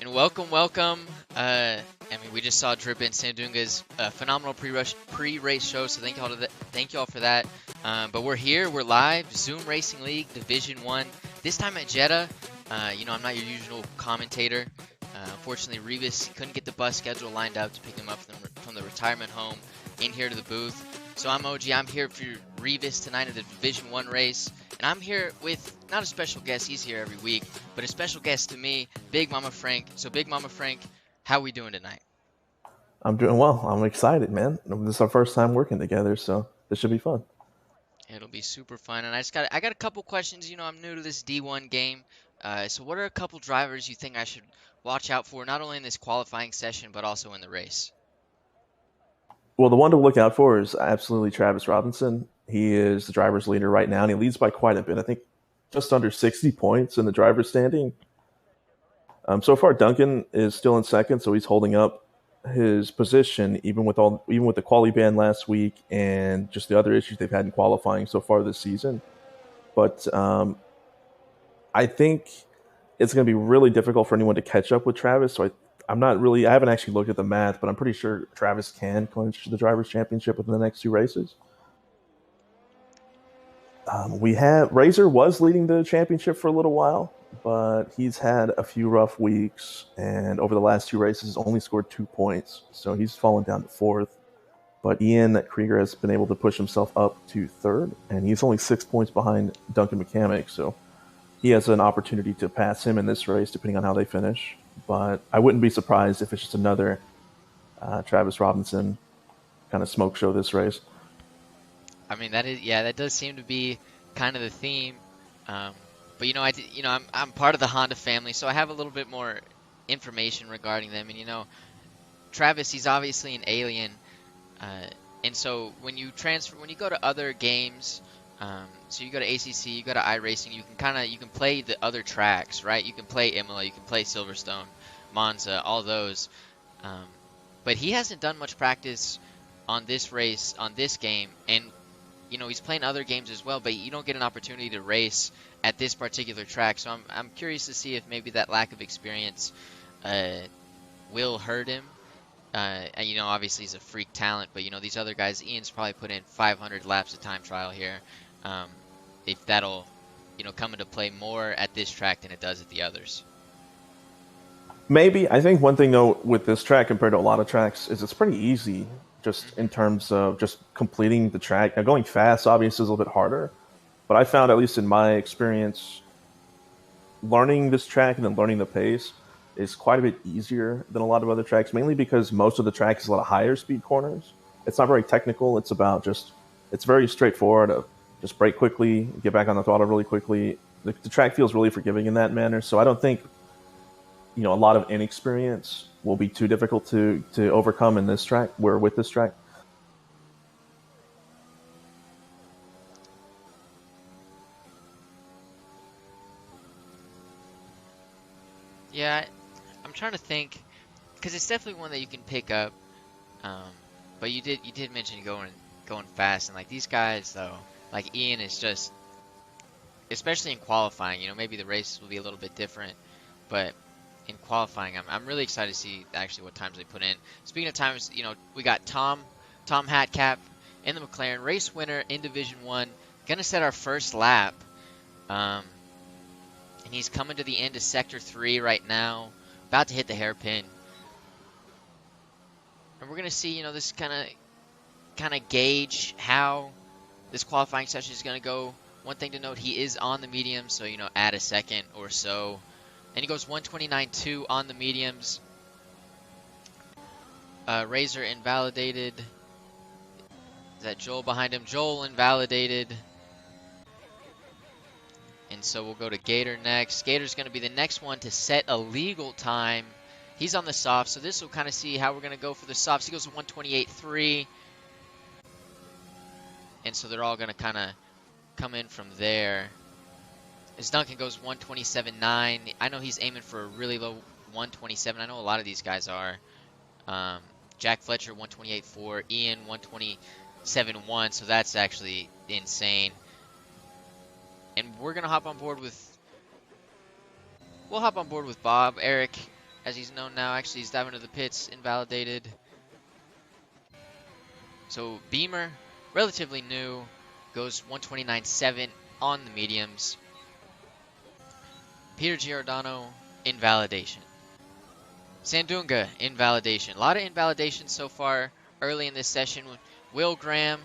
And welcome. We just saw Drippin Sandunga's phenomenal pre-race show, so thank y'all for that. But we're here, we're live, Zoom Racing League Division One. This time at Jeddah. I'm not your usual commentator. Unfortunately, Revis couldn't get the bus schedule lined up to pick him up from the retirement home in here to the booth. So I'm OG. I'm here for Revis tonight at the Division One race. And I'm here with not a special guest, he's here every week, but a special guest to me, Big Mama Frank. So Big Mama Frank, how we doing tonight? I'm doing well. I'm excited, man. This is our first time working together, so this should be fun. It'll be super fun. And I got a couple questions. I'm new to this D1 game. So what are a couple drivers you think I should watch out for, not only in this qualifying session, but also in the race? Well, the one to look out for is absolutely Travis Robinson. He is the driver's leader right now, and he leads by quite a bit. I think just under 60 points in the driver's standing. So far, Duncan is still in second, so he's holding up his position even with the quali ban last week and just the other issues they've had in qualifying so far this season. But I think it's going to be really difficult for anyone to catch up with Travis. I haven't actually looked at the math, but I'm pretty sure Travis can clinch the drivers' championship within the next two races. We have Razor was leading the championship for a little while, but he's had a few rough weeks, and over the last two races, only scored 2 points, so he's fallen down to fourth. But Ian Krieger has been able to push himself up to third, and he's only 6 points behind Duncan McCamick, so he has an opportunity to pass him in this race, depending on how they finish. But I wouldn't be surprised if it's just another Travis Robinson kind of smoke show this race. That does seem to be kind of the theme. Um, but I'm part of the Honda family, so I have a little bit more information regarding them. And Travis, he's obviously an alien. And so when you go to other games, so you go to ACC, you go to iRacing, you can play the other tracks, right? You can play Imola, you can play Silverstone, Monza, all those. Um, but he hasn't done much practice on this race, on this game, and he's playing other games as well, but you don't get an opportunity to race at this particular track. So I'm curious to see if maybe that lack of experience uh, will hurt him. And obviously he's a freak talent, but these other guys, Ian's probably put in 500 laps of time trial here. Um, if that'll, come into play more at this track than it does at the others. Maybe. I think one thing, though, with this track compared to a lot of tracks is it's pretty easy just in Hmm. terms of just completing the track. Now, going fast, obviously, is a little bit harder, but I found, at least in my experience, learning this track and then learning the pace is quite a bit easier than a lot of other tracks, mainly because most of the track is a lot of higher speed corners. It's not very technical. It's very straightforward. Just brake quickly, get back on the throttle really quickly. The track feels really forgiving in that manner. So I don't think, a lot of inexperience will be too difficult to overcome in this track. Where with this track, Yeah, I'm trying to think because it's definitely one that you can pick up. Um, but you did mention going fast, and like these guys though, like Ian is just, especially in qualifying. Maybe the race will be a little bit different, but in qualifying, I'm really excited to see actually what times they put in. Speaking of times, we got Tom Hatcap in the McLaren, race winner in Division One, gonna set our first lap. Um, and he's coming to the end of Sector 3 right now, about to hit the hairpin. And we're gonna see, this kind of gauge how this qualifying session is gonna go. One thing to note, he is on the medium, so add a second or so. And he goes 129.2 on the mediums. Razor invalidated. Is that Joel behind him? Joel invalidated. And so we'll go to Gator next. Gator's going to be the next one to set a legal time. He's on the soft, so this will kind of see how we're going to go for the softs. He goes 128.3. And so they're all going to kind of come in from there. As Duncan goes 127.9. I know he's aiming for a really low 127. I know a lot of these guys are. Jack Fletcher 128.4. Ian 127.1. So that's actually insane. And we'll hop on board with Bob, Eric, as he's known now. Actually, he's diving to the pits, invalidated. So Beamer, relatively new, goes 129.7 on the mediums. Peter Giordano, invalidation. Sandunga, invalidation. A lot of invalidations so far early in this session. Will Graham,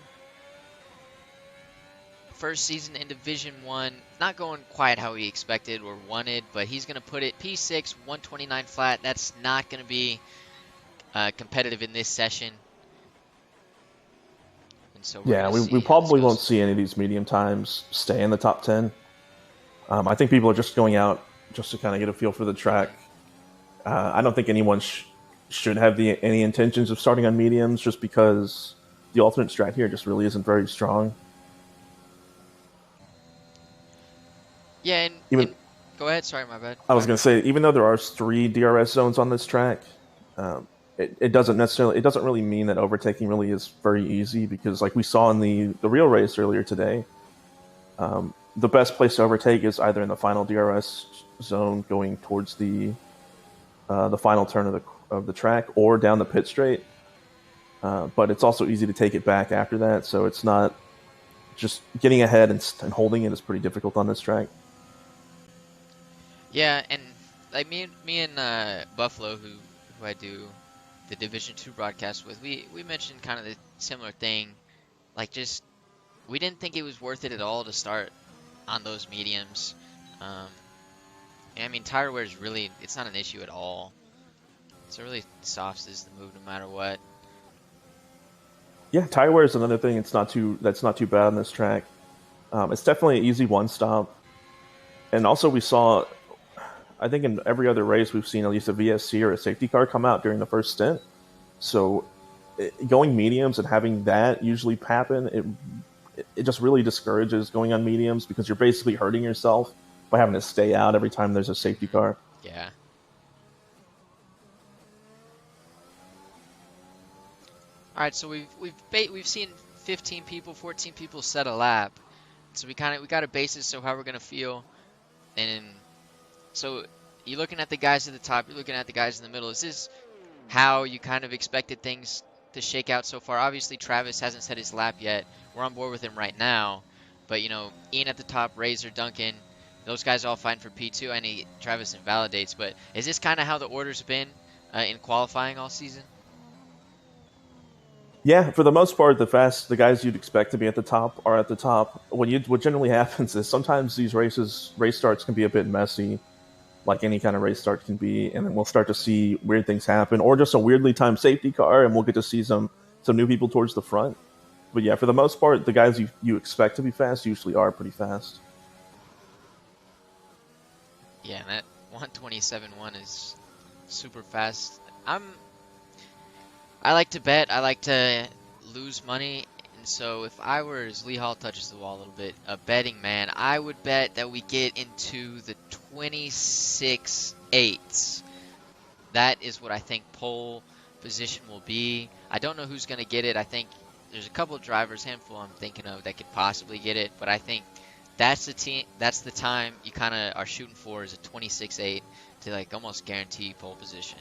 first season in Division 1, not going quite how he expected or wanted, but he's going to put it P6, 129 flat. That's not going to be competitive in this session. And so Yeah, we probably won't see any of these medium times stay in the top 10. I think people are just going out just to kind of get a feel for the track. I don't think anyone should have any intentions of starting on mediums just because the alternate strat here just really isn't very strong. Yeah, go ahead. Sorry, my bad. I was going to say, even though there are 3 DRS zones on this track, it doesn't really mean that overtaking really is very easy, because like we saw in the real race earlier today, the best place to overtake is either in the final DRS zone going towards the final turn of the track, or down the pit straight. But it's also easy to take it back after that, so it's not just getting ahead and holding it is pretty difficult on this track. Yeah, and like me and Buffalo, who I do the Division 2 broadcast with, we mentioned kind of the similar thing. Like, just we didn't think it was worth it at all to start on those mediums. I mean, tire wear is really, it's not an issue at all. So really, softs is the move no matter what. Yeah, tire wear is another thing. That's not too bad on this track. It's definitely an easy one stop. And also we saw, I think in every other race we've seen at least a VSC or a safety car come out during the first stint. So going mediums and having that usually happen, it just really discourages going on mediums, because you're basically hurting yourself by having to stay out every time there's a safety car. Yeah. All right, so we've seen 15 people, 14 people set a lap. So we got a basis of how we're gonna feel, and so you're looking at the guys at the top, you're looking at the guys in the middle. Is this how you kind of expected things to shake out so far? Obviously, Travis hasn't set his lap yet. We're on board with him right now, but you know, Ian at the top, Razor, Duncan, those guys all fighting for P2. I need Travis invalidates, but is this kind of how the order's been in qualifying all season? Yeah, for the most part, the guys you'd expect to be at the top are at the top. What generally happens is sometimes these race starts can be a bit messy, like any kind of race start can be, and then we'll start to see weird things happen, or just a weirdly timed safety car, and we'll get to see some new people towards the front. But yeah, for the most part, the guys you expect to be fast usually are pretty fast. Yeah, and that 127.1 is super fast. I like to bet. I like to lose money. And so if I were, as Lee Hall touches the wall a little bit, a betting man, I would bet that we get into the 26.8s. That is what I think pole position will be. I don't know who's going to get it. I think there's a couple of drivers, handful I'm thinking of, that could possibly get it. But I think that's the time you kind of are shooting for, is a 26.8 to like almost guarantee pole position.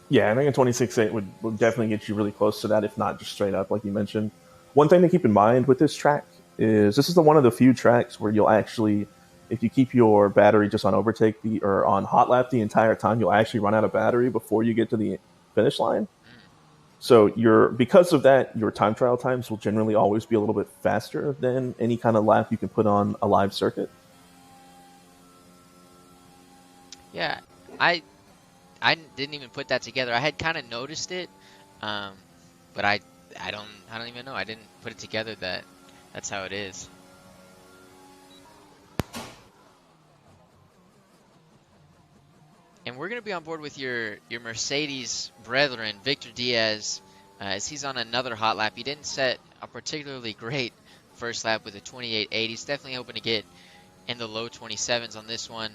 Yeah, I think a 26.8 would definitely get you really close to that, if not just straight up, like you mentioned. One thing to keep in mind with this track is this is one of the few tracks where you'll actually, if you keep your battery just on overtake or on hot lap the entire time, you'll actually run out of battery before you get to the finish line. So because of that, your time trial times will generally always be a little bit faster than any kind of lap you can put on a live circuit. Yeah, I didn't even put that together. I had kind of noticed it, but I don't even know. I didn't put it together that that's how it is. And we're gonna be on board with your Mercedes brethren, Victor Diaz, as he's on another hot lap. He didn't set a particularly great first lap with a 28.8. He's definitely hoping to get in the low 27s on this one,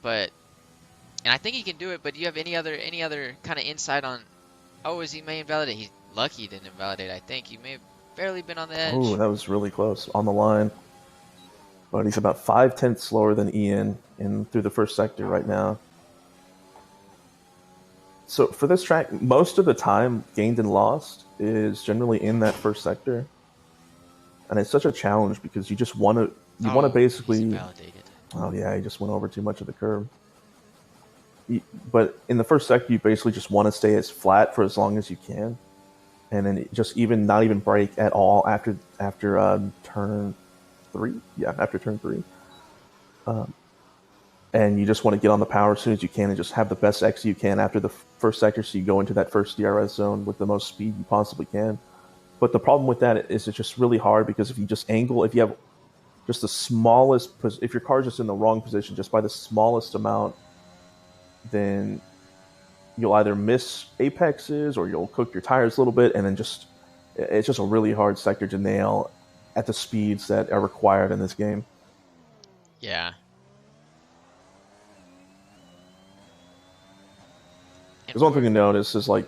and I think he can do it. But do you have any other kind of insight on? Oh, is he may invalidate? He's lucky he didn't invalidate. I think he may have barely been on the edge. Oh, that was really close on the line. But he's about 5/10 slower than Ian through the first sector right now. So for this track, most of the time gained and lost is generally in that first sector, and it's such a challenge because you want to Oh, he's basically. invalidated. Oh yeah, he just went over too much of the curve. But in the first sector, you basically just want to stay as flat for as long as you can, and then just even not even brake at all after turn three. Yeah, after turn three, and you just want to get on the power as soon as you can and just have the best exit you can after the first sector, so you go into that first DRS zone with the most speed you possibly can. But the problem with that is it's just really hard because if you just angle, if you have just the smallest, if your car's just in the wrong position, just by the smallest amount, then you'll either miss apexes or you'll cook your tires a little bit, and then it's just a really hard sector to nail at the speeds that are required in this game. Yeah. And There's one thing to notice is like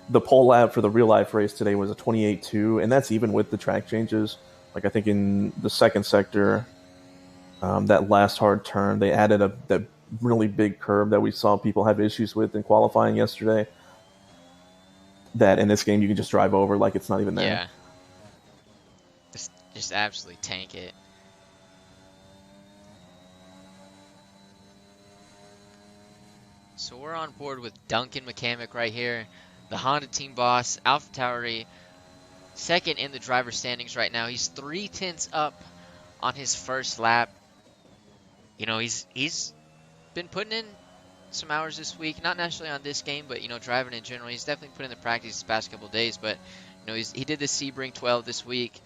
the pole lap for the real life race today was a 28.2, and that's even with the track changes. Like I think in the second sector, that last hard turn, they added that really big curb that we saw people have issues with in qualifying yesterday. That in this game you can just drive over like it's not even there. yeah, just absolutely tank it. So we're on board with Duncan McCamick right here, the Honda team boss, AlphaTauri, second in the driver standings right now. He's 3/10 up on his first lap. You know, he's been putting in some hours this week, not necessarily on this game, but you know, driving in general. He's definitely put in the practice these past couple of days. But you know, he did the Sebring 12 this week.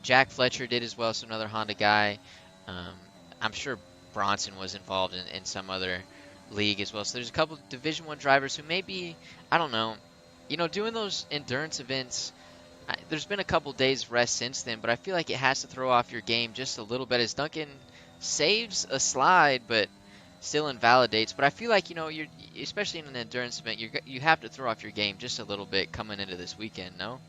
Jack Fletcher did as well, so another Honda guy. I'm sure Bronson was involved in some other league as well. So there's a couple of Division 1 drivers who may be, I don't know, you know, doing those endurance events. There's been a couple days rest since then, but I feel like it has to throw off your game just a little bit as Duncan saves a slide, but still invalidates. But I feel like, you know, you're especially in an endurance event, you have to throw off your game just a little bit coming into this weekend, no?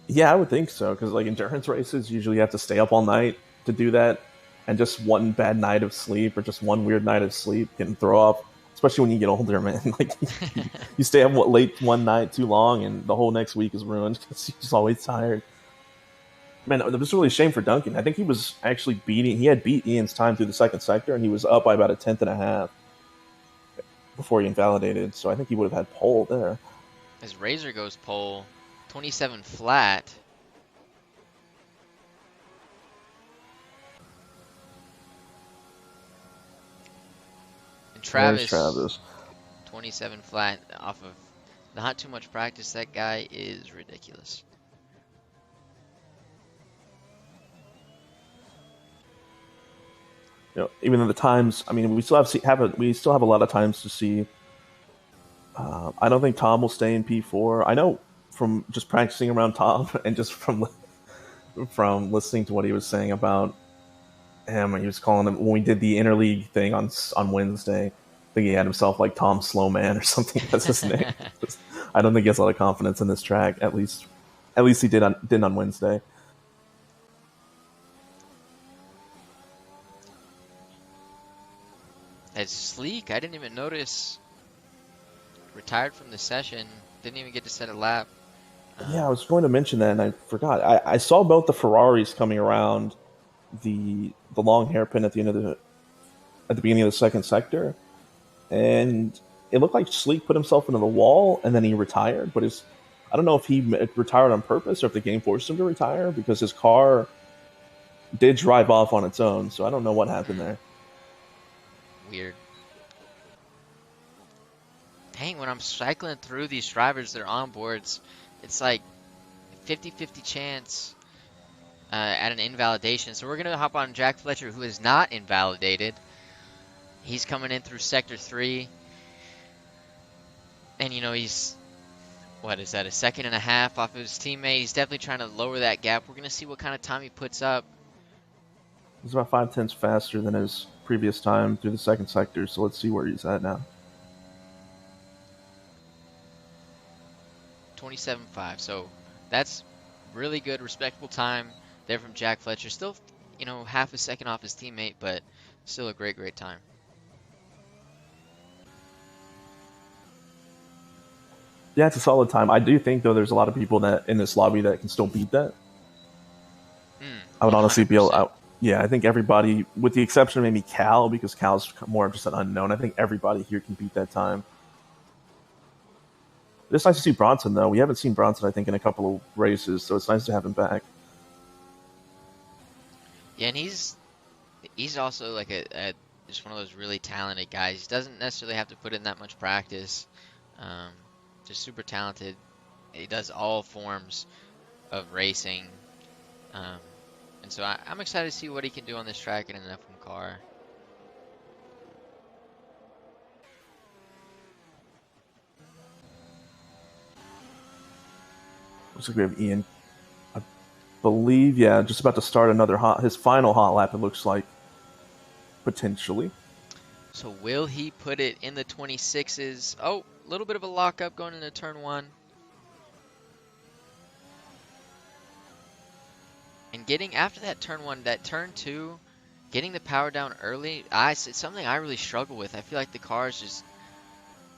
Yeah, I would think so because like endurance races, usually you have to stay up all night to do that, and just one bad night of sleep or just one weird night of sleep can throw off. Especially when you get older, man. Like you stay up late one night too long, and the whole next week is ruined because you're just always tired. Man, it was really a shame for Duncan. I think he was actually he had beat Ian's time through the second sector, and he was up by about a tenth and a half before he invalidated. So I think he would have had pole there. As Razor goes pole, 27 flat. And Travis, 27 flat off of not too much practice. That guy is ridiculous. You know, even though the times, I mean, we still have a lot of times to see. I don't think Tom will stay in P4. I know from just practicing around Tom and just from listening to what he was saying about him, he was calling him when we did the interleague thing on Wednesday. I think he had himself like Tom Slowman or something. That's his name. I don't think he has a lot of confidence in this track. At least he didn't on Wednesday. It's Sleek. I didn't even notice. Retired from the session. Didn't even get to set a lap. Yeah, I was going to mention that and I forgot. I saw both the Ferraris coming around the long hairpin at the beginning of the second sector, and it looked like Sleek put himself into the wall and then he retired. But I don't know if he retired on purpose or if the game forced him to retire because his car did drive off on its own. So I don't know what happened there. Weird. Dang, when I'm cycling through these drivers, their onboards, it's like 50-50 chance at an invalidation. So we're going to hop on Jack Fletcher, who is not invalidated. He's coming in through Sector 3. And, you know, he's, what is that, a second and a half off of his teammate. He's definitely trying to lower that gap. We're going to see what kind of time he puts up. He's about 5/10 faster than his previous time through the second sector. So let's see where he's at now. 27.5. So that's really good, respectable time there from Jack Fletcher. Still, you know, half a second off his teammate, but still a great time. Yeah, it's a solid time. I do think though there's a lot of people that in this lobby that can still beat that. I would honestly be able. 100%. Yeah, I think everybody, with the exception of maybe Cal, because Cal's more of just an unknown. I think everybody here can beat that time. It's nice to see Bronson though. We haven't seen Bronson, I think, in a couple of races, so it's nice to have him back. Yeah, and he's also like just one of those really talented guys. He doesn't necessarily have to put in that much practice. Um, just super talented. He does all forms of racing. Um, and so I'm excited to see what he can do on this track in an F1 car. Looks like we have Ian, I believe, yeah, just about to start his final hot lap, it looks like, potentially. So will he put it in the 26s? Oh, a little bit of a lockup going into turn 1. And getting after that turn 1, that turn 2, getting the power down early, it's something I really struggle with. I feel like the car is just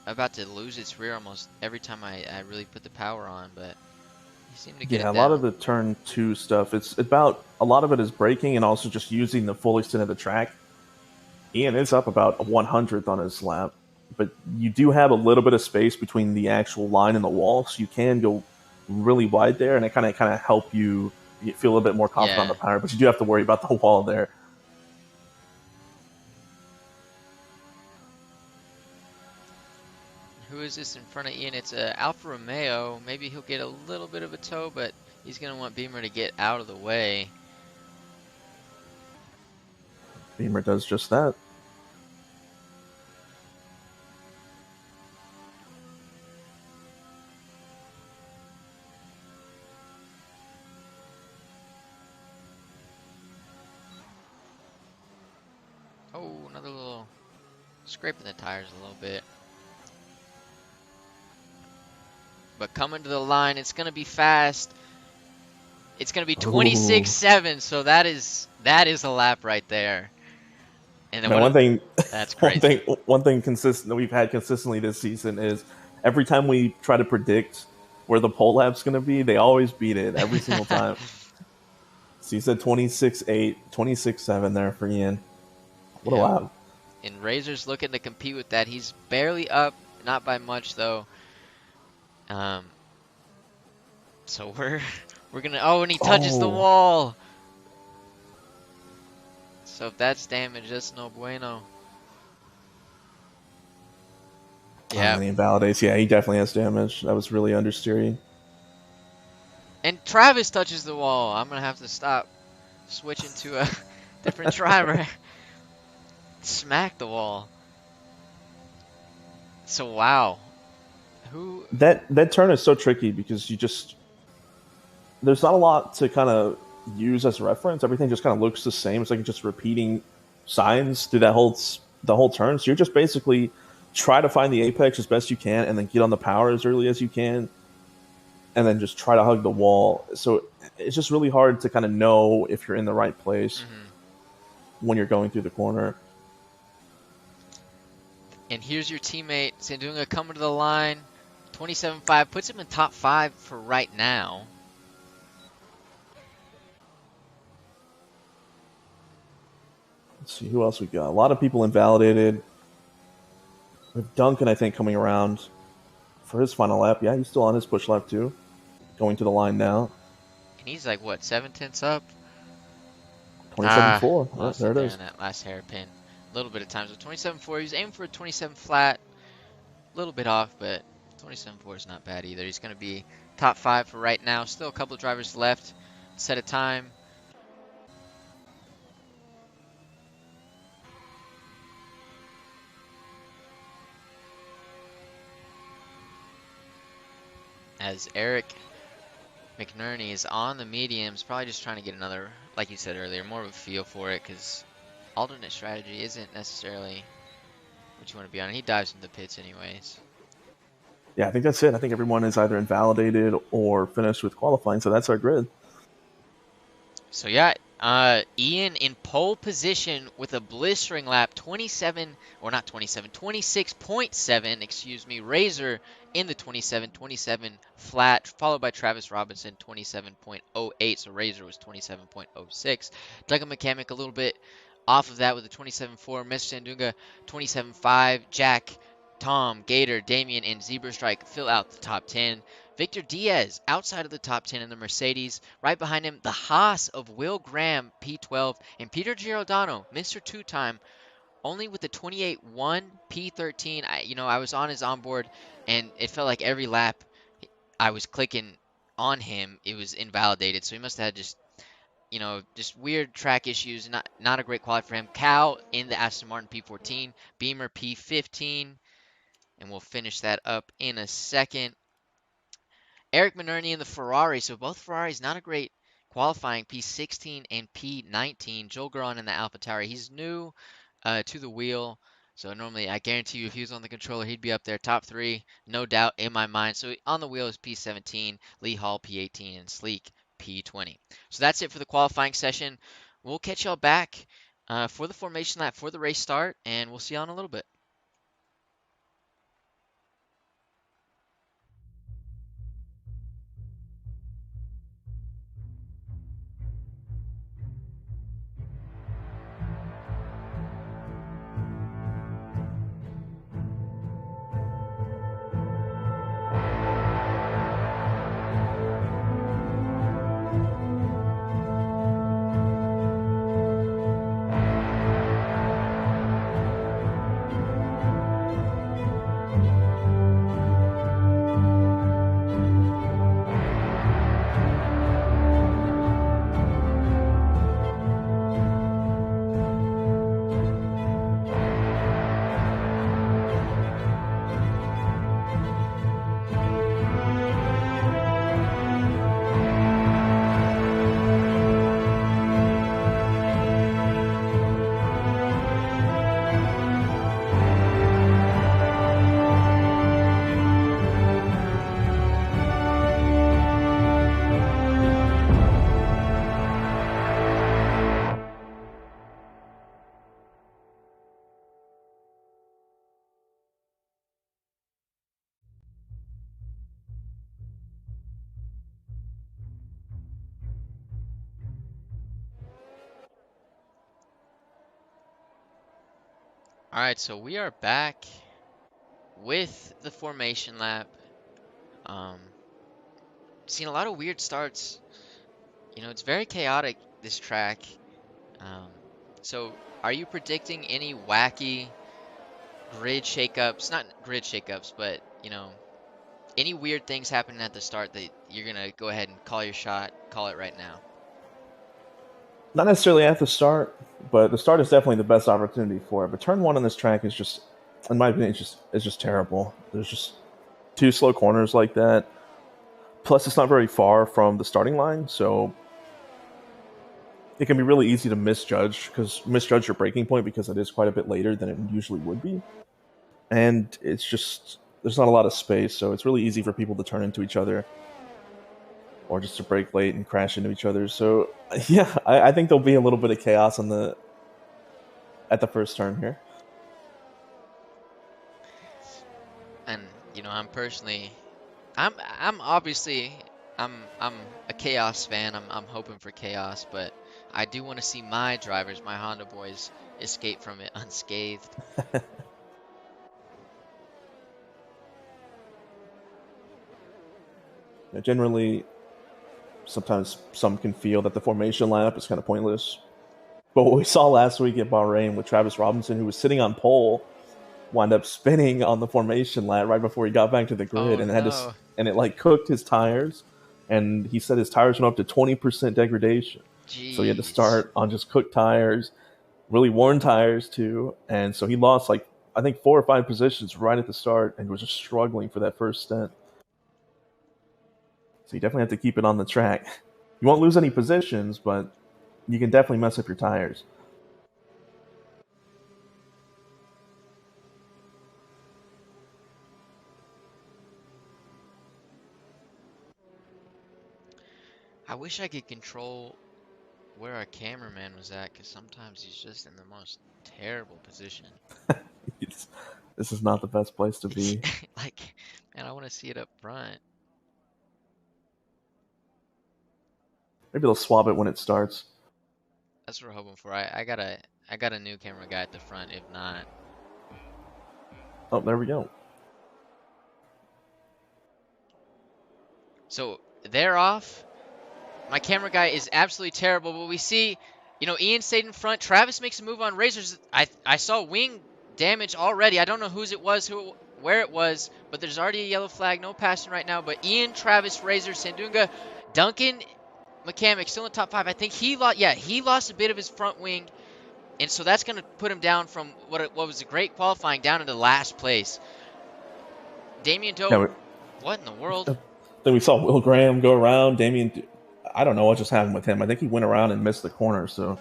about to lose its rear almost every time I really put the power on, but you seem to get it Yeah, a down. lot of the turn 2 stuff, it's about, a lot of it is braking and also just using the full extent of the track. Ian is up about a 100th on his lap, but you do have a little bit of space between the actual line and the wall, so you can go really wide there, and it kind of help you feel a little bit more confident on the power, but you do have to worry about the wall there. Who is this in front of Ian? It's Alfa Romeo. Maybe he'll get a little bit of a tow, but he's going to want Beamer to get out of the way. Beamer does just that. Oh, another little scraping the tires a little bit. But coming to the line, it's going to be fast. It's going to be 26.7, so that is a lap right there. And then one thing, that's crazy. One thing consistent that we've had consistently this season is every time we try to predict where the pole lap's going to be, they always beat it every single time. So you said 26.8, 26.7 there for Ian. What a lap. And Razor's looking to compete with that. He's barely up, not by much though. So we're gonna. Oh, and he touches the wall. So if that's damage, that's no bueno. Yeah. And he invalidates. Yeah, he definitely has damage. That was really understeering. And Travis touches the wall. I'm gonna have to stop, switching to a different driver. Smack the wall. So wow. Who that turn is so tricky because there's not a lot to kind of use as a reference. Everything just kind of looks the same. It's like just repeating signs through the whole turn. So you're just basically try to find the apex as best you can and then get on the power as early as you can and then just try to hug the wall. So it's just really hard to kind of know if you're in the right place when you're going through the corner. And here's your teammate Sandunga coming to the line. 27.5 puts him in top 5 for right now. Let's see who else we got. A lot of people invalidated. We have Duncan, I think, coming around for his final lap. Yeah, he's still on his push lap too. Going to the line now. And he's like, what, 7/10 up? 27.4. There it is. That last hairpin. A little bit of time. So 27.4. He was aiming for a 27 flat. A little bit off, but 27.4 is not bad either. He's going to be top 5 for right now. Still a couple of drivers left. Set a time. As Eric McNerney is on the mediums, probably just trying to get another, like you said earlier, more of a feel for it, because alternate strategy isn't necessarily what you want to be on. He dives into the pits anyways. Yeah, I think that's it. I think everyone is either invalidated or finished with qualifying, so that's our grid. So yeah, Ian in pole position with a blistering lap, 27, or not 27, 26.7, excuse me. Razor in the 27.27 flat, followed by Travis Robinson, 27.08. So Razor was 27.06. Duggan McCamick a little bit off of that with a 27.4. Mr. Sandunga, 27.5. Jack, Tom, Gator, Damien, and Zebra Strike fill out the top 10. Victor Diaz outside of the top 10 in the Mercedes. Right behind him, the Haas of Will Graham, P12, and Peter Giordano, Mr. Two-Time, only with the 28.1 P13. I was on his onboard, and it felt like every lap I was clicking on him, it was invalidated. So he must have had just weird track issues. Not a great quality for him. Cal in the Aston Martin P14, Beamer P15, and we'll finish that up in a second. Eric Minerni in the Ferrari. So both Ferraris, not a great qualifying, P16 and P19. Joel Guron in the AlphaTauri. He's new to the wheel. So normally, I guarantee you, if he was on the controller, he'd be up there, top 3, no doubt in my mind. So on the wheel is P17, Lee Hall P18, and Sleek P20. So that's it for the qualifying session. We'll catch y'all back for the formation lap for the race start, and we'll see y'all in a little bit. All right, so we are back with the formation lap. Seen a lot of weird starts. It's very chaotic, this track. Um, so are you predicting any wacky grid shakeups? Not grid shakeups, but, any weird things happening at the start that you're going to go ahead and call your shot, call it right now? Not necessarily at the start, but the start is definitely the best opportunity for it. But turn one on this track is just, in my opinion, it's just terrible. There's just two slow corners like that. Plus, it's not very far from the starting line, so it can be really easy to misjudge your breaking point because it is quite a bit later than it usually would be, and it's just there's not a lot of space, so it's really easy for people to turn into each other or just to break late and crash into each other. So yeah, I think there'll be a little bit of chaos at the first turn here. And, I'm obviously, I'm a chaos fan. I'm hoping for chaos, but I do want to see my drivers, my Honda boys, escape from it unscathed. Generally, sometimes some can feel that the formation lineup is kind of pointless. But what we saw last week at Bahrain with Travis Robinson, who was sitting on pole, wound up spinning on the formation lap right before he got back to the grid, Oh no. and it like cooked his tires, and he said his tires went up to 20% degradation. So he had to Jeez. start on just cooked tires, really worn tires too, and so he lost like I think 4 or 5 positions right at the start, and was just struggling for that first stint. So you definitely have to keep it on the track. You won't lose any positions, but you can definitely mess up your tires. I wish I could control where our cameraman was at, because sometimes he's just in the most terrible position. This is not the best place to It's be. like, man, I want to see it up front. Maybe they'll swap it when it starts. That's what we're hoping for. I got a new camera guy at the front. If not, Oh, there we go. so they're off. My camera guy is absolutely terrible, but we see, Ian stayed in front. Travis makes a move on Razors. I saw wing damage already. I don't know whose it was, where it was, but there's already a yellow flag. No passing right now, but Ian, Travis, Razor, Sandunga, Duncan, McCamick still in top 5. I think he lost a bit of his front wing, and so that's going to put him down from what was a great qualifying down into last place. Damien Doe, Yeah, what in the world? then we saw Will Graham go around. Damien, I don't know what just happened with him. I think he went around and missed the corner, so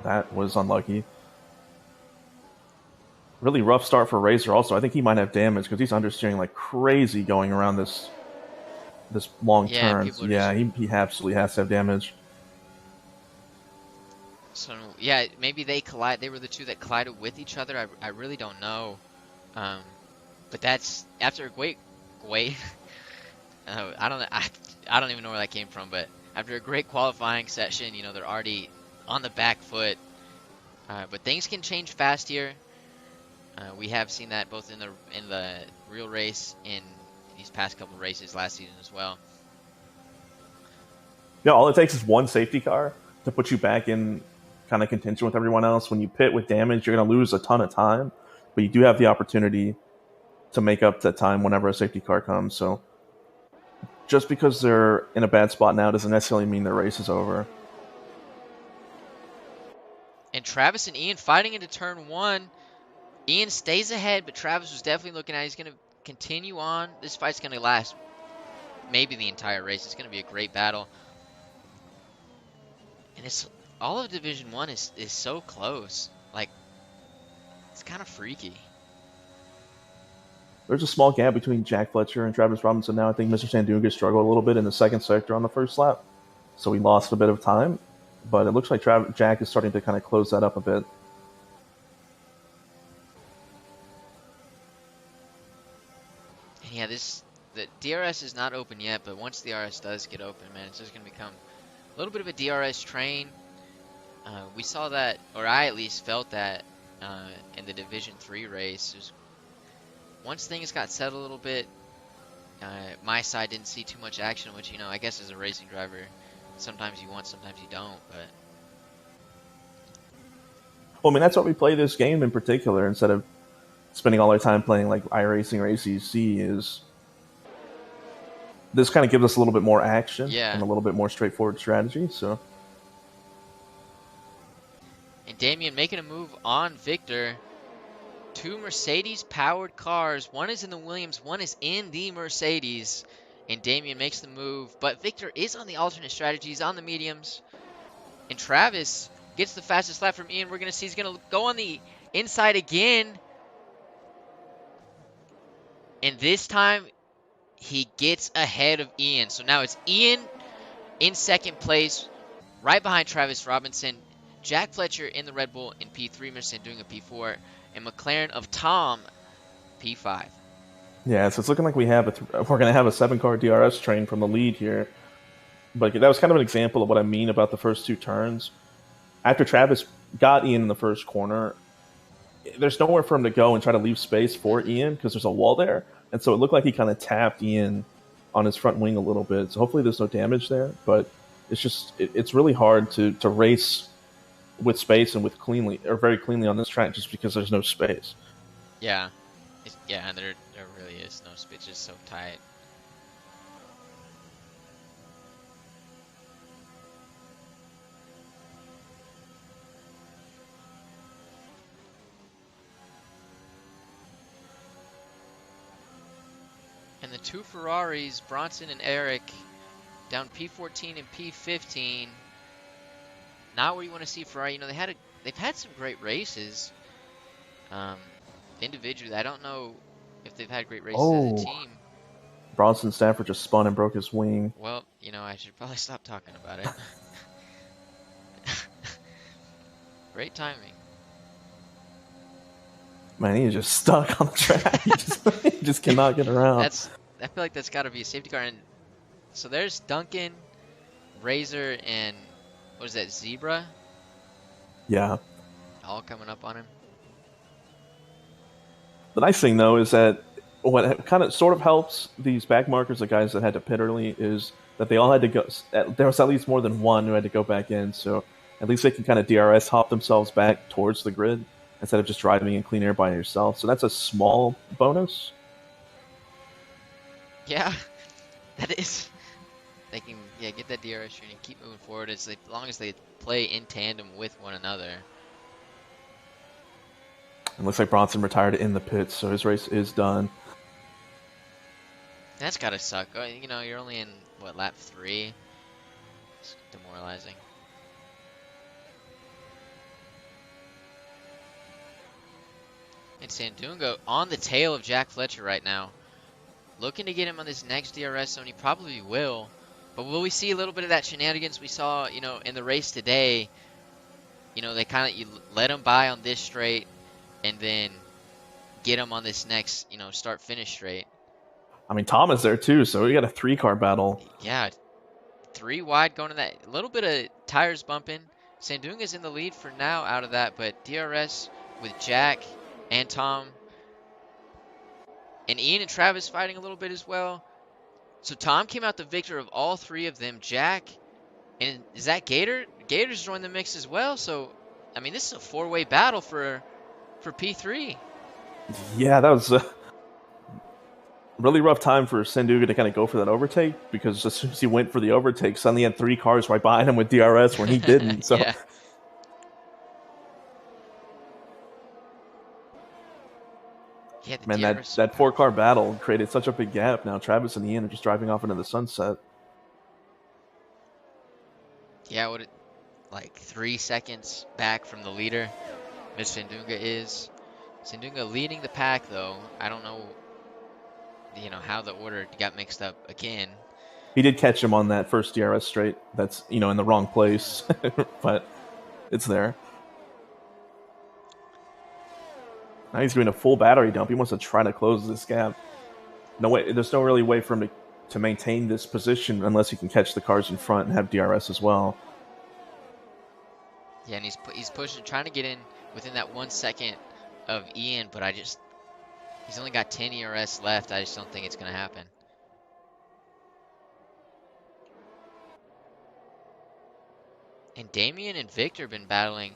that was unlucky. Really rough start for Razor also. I think he might have damage because he's understeering like crazy going around this long turn. Yeah, he absolutely has to have damage. So yeah, maybe they collide. They were the two that collided with each other. I really don't know. But that's after a great. I don't even know where that came from. But after a great qualifying session, they're already on the back foot. But things can change fast here. We have seen that both in the real race, in these past couple races last season as well. Yeah, all it takes is one safety car to put you back in kind of contention with everyone else. When you pit with damage, you're going to lose a ton of time, but you do have the opportunity to make up that time whenever a safety car comes. So just because they're in a bad spot now doesn't necessarily mean their race is over. And Travis and Ian fighting into turn 1. Ian stays ahead, but Travis was definitely looking at it. He's going to continue on. This fight's going to last maybe the entire race. It's going to be a great battle. And all of Division 1 is so close. Like, it's kind of freaky. There's a small gap between Jack Fletcher and Travis Robinson now. I think Mr. Sandunga struggled a little bit in the second sector on the first lap, so he lost a bit of time. But it looks like Jack is starting to kind of close that up a bit. And yeah, the DRS is not open yet, but once the RS does get open, man, it's just going to become a little bit of a DRS train. We saw that, or I at least felt that in the Division 3 race. Once things got settled a little bit, my side didn't see too much action, which, I guess as a racing driver, sometimes you want, sometimes you don't. But well, I mean, that's why we play this game in particular instead of spending all our time playing like iRacing or ACC. Is this kind of gives us a little bit more action and a little bit more straightforward strategy. So, and Damien making a move on Victor. 2 Mercedes-powered cars. One is in the Williams, one is in the Mercedes. And Damien makes the move. But Victor is on the alternate strategies, on the mediums. And Travis gets the fastest lap from Ian. We're going to see he's going to go on the inside again. And this time, he gets ahead of Ian. So now it's Ian in second place, right behind Travis Robinson. Jack Fletcher in the Red Bull in P3, Mr. doing a P4, and McLaren of Tom, P5. Yeah, so it's looking like we're going to have a 7-car DRS train from the lead here. But that was kind of an example of what I mean about the first 2 turns. After Travis got Ian in the first corner, there's nowhere for him to go and try to leave space for Ian because there's a wall there. And so it looked like he kind of tapped Ian on his front wing a little bit. So hopefully there's no damage there. But it's really hard to race with space and very cleanly on this track just because there's no space. Yeah. And there really is no space. It's just so tight. And the 2 Ferraris, Bronson and Eric, down P14 and P15. Not where you want to see Ferrari. They've had some great races. Individually, I don't know if they've had great races as a team. Bronson Stafford just spun and broke his wing. Well, I should probably stop talking about it. Great timing. Man, he's just stuck on the track. He just cannot get around. I feel like that's got to be a safety car. And so there's Duncan, Razor, and what is that, Zebra? Yeah. All coming up on him. The nice thing, though, is that what kind of sort of helps these back markers, the guys that had to pit early, is that they all had to go. There was at least more than one who had to go back in, so at least they can kind of DRS hop themselves back towards the grid instead of just driving in clean air by yourself. So that's a small bonus. Yeah, that is. They can get that DRS training, keep moving forward as long as they play in tandem with one another. It looks like Bronson retired in the pits, so his race is done. That's gotta suck. You know, you're only in lap 3. It's demoralizing. And Sandunga on the tail of Jack Fletcher right now. Looking to get him on this next DRS zone. He probably will. But will we see a little bit of that shenanigans we saw, in the race today? They you let him by on this straight and then get him on this next, start-finish straight. I mean, Tom is there too, so we got a 3-car battle. Yeah, 3 wide going to that. A little bit of tires bumping. Sandunga's in the lead for now out of that, but DRS with Jack and Tom. And Ian and Travis fighting a little bit as well. So Tom came out the victor of all 3 of them. Jack, and is that Gator? Gator's joined the mix as well. So, I mean, this is a 4-way battle for P3. Yeah, that was a really rough time for Sandunga to kind of go for that overtake, because as soon as he went for the overtake, suddenly he had 3 cars right behind him with DRS when he didn't. So. Yeah. Man, that 4-car battle created such a big gap. Now Travis and Ian are just driving off into the sunset. Yeah, 3 seconds back from the leader, Mitch Sandunga is. Sandunga leading the pack, though. I don't know, how the order got mixed up again. He did catch him on that first DRS straight. That's, in the wrong place, but it's there. Now he's doing a full battery dump. He wants to try to close this gap. No way. There's no really way for him to maintain this position unless he can catch the cars in front and have DRS as well. Yeah, and he's pushing, trying to get in within that 1 second of Ian, but he's only got 10 ERS left. I just don't think it's going to happen. And Damien and Victor have been battling,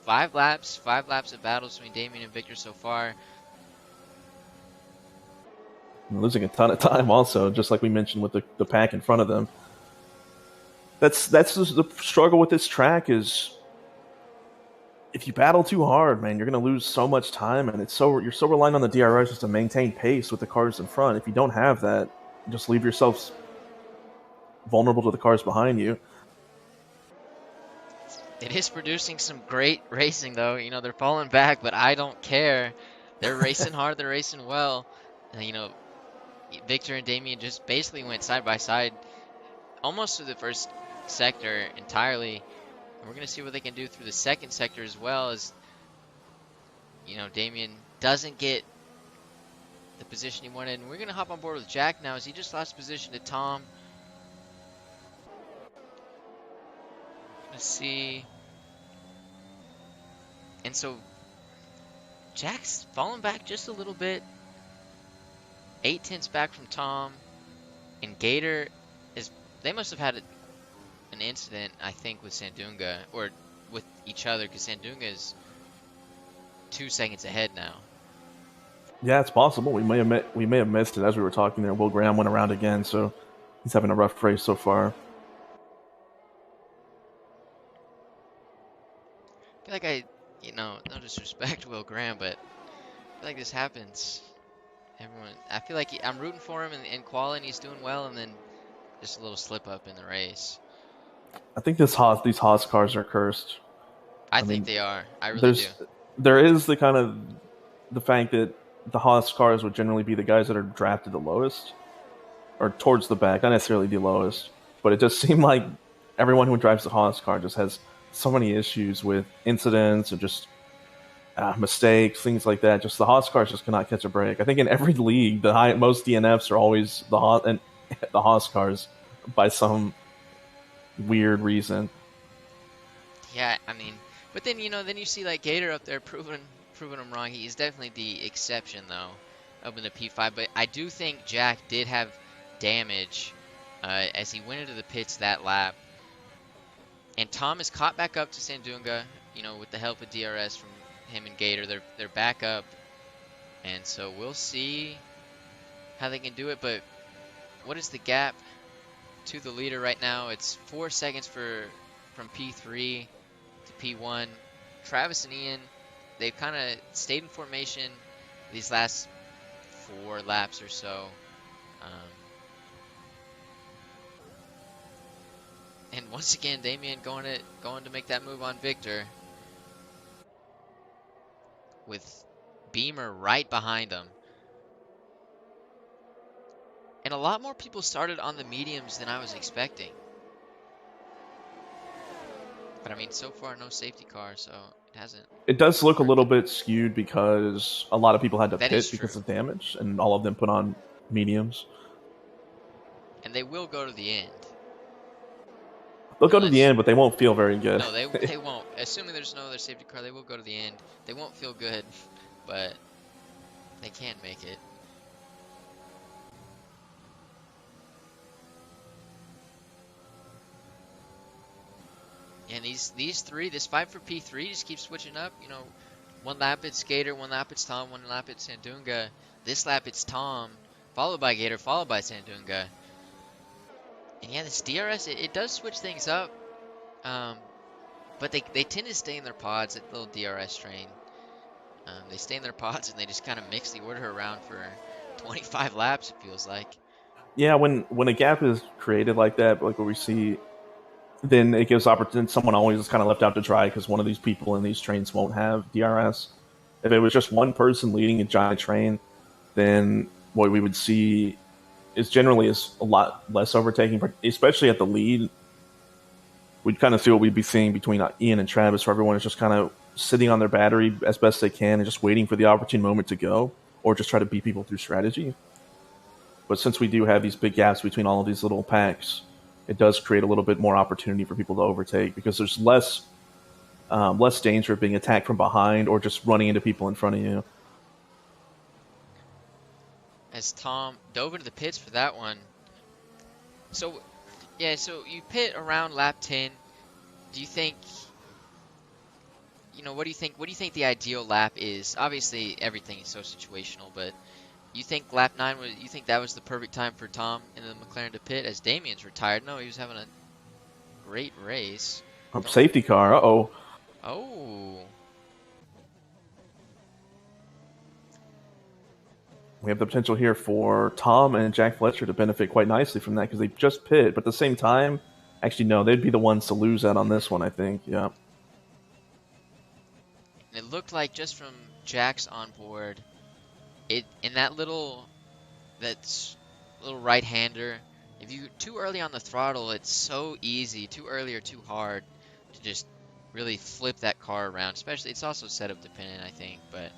5 laps of battles between Damien and Victor so far. Losing a ton of time also, just like we mentioned with the pack in front of them. That's the struggle with this track is if you battle too hard, man, you're going to lose so much time, and you're so reliant on the DRS just to maintain pace with the cars in front. If you don't have that, just leave yourselves vulnerable to the cars behind you. It is producing some great racing, though. They're falling back, but I don't care. They're racing hard. They're racing well. And, Victor and Damien just basically went side by side almost through the first sector entirely. And we're going to see what they can do through the second sector as well, as, Damien doesn't get the position he wanted. And we're going to hop on board with Jack now, as he just lost position to Tom. Let's see. And so Jack's fallen back just a little bit. 8 tenths back from Tom. And Gator they must have had an incident, I think, with Sandunga, or with each other, because Sandunga is 2 seconds ahead now. Yeah, it's possible. We may have missed it as we were talking there. Will Graham went around again, so he's having a rough race so far. I feel like no disrespect Will Graham, but I feel like this happens. I feel like I'm rooting for him in quali, and he's doing well, and then just a little slip up in the race. I think these Haas cars are cursed. I think they are. I really do. There is the kind of the fact that the Haas cars would generally be the guys that are drafted the lowest, or towards the back, not necessarily the lowest, but it just seemed like everyone who drives the Haas car just has so many issues with incidents and just mistakes, things like that. Just the Haas cars just cannot catch a break. I think in every league, most DNFs are always the Haas cars by some weird reason. Yeah, I mean, but then then you see like Gator up there proving him wrong. He's definitely the exception though, up in the P5. But I do think Jack did have damage as he went into the pits that lap, and Tom is caught back up to Sandunga. With the help of DRS from him and Gator, they're back up, and so we'll see how they can do it. But what is the gap to the leader right now? It's 4 seconds from P3 to P1. Travis and Ian, they've kind of stayed in formation these last 4 laps or so. And once again, Damien going to make that move on Victor, with Beamer right behind him. And a lot more people started on the mediums than I was expecting. But I mean, so far no safety car, so it hasn't. It does look a little bit skewed because a lot of people had to pit because of damage, and all of them put on mediums. And they will go to the end. They'll go to the end, but they won't feel very good. No, they won't. Assuming there's no other safety car, they will go to the end. They won't feel good, but they can make it. And this fight for P3 just keeps switching up. One lap it's Gator, one lap it's Tom, one lap it's Sandunga. This lap it's Tom, followed by Gator, followed by Sandunga. And yeah, this DRS, it does switch things up. But they tend to stay in their pods, that little DRS train. They stay in their pods and they just kind of mix the order around for 25 laps, it feels like. Yeah, when a gap is created like that, like what we see, then it gives opportunity. Someone always is kind of left out to dry because one of these people in these trains won't have DRS. If it was just one person leading a giant train, then what we would see is generally a lot less overtaking, especially at the lead. We'd kind of see what we'd be seeing between Ian and Travis, where everyone is just kind of sitting on their battery as best they can and just waiting for the opportune moment to go, or just try to beat people through strategy. But since we do have these big gaps between all of these little packs, it does create a little bit more opportunity for people to overtake because there's less danger of being attacked from behind or just running into people in front of you. As Tom dove into the pits for that one. So, yeah, so you pit around lap 10. Do you think, what do you think the ideal lap is? Obviously, everything is so situational, but you think lap 9 you think that was the perfect time for Tom in the McLaren to pit as Damien's retired? No, he was having a great race. Safety car, uh-oh. Oh. We have the potential here for Tom and Jack Fletcher to benefit quite nicely from that because they just pit. But at the same time, actually, no, they'd be the ones to lose out on this one, I think. Yeah. It looked like just from Jack's onboard, in that little right-hander, if you too early on the throttle, it's so easy, too early or too hard, to just really flip that car around. Especially, it's also setup dependent, I think, but.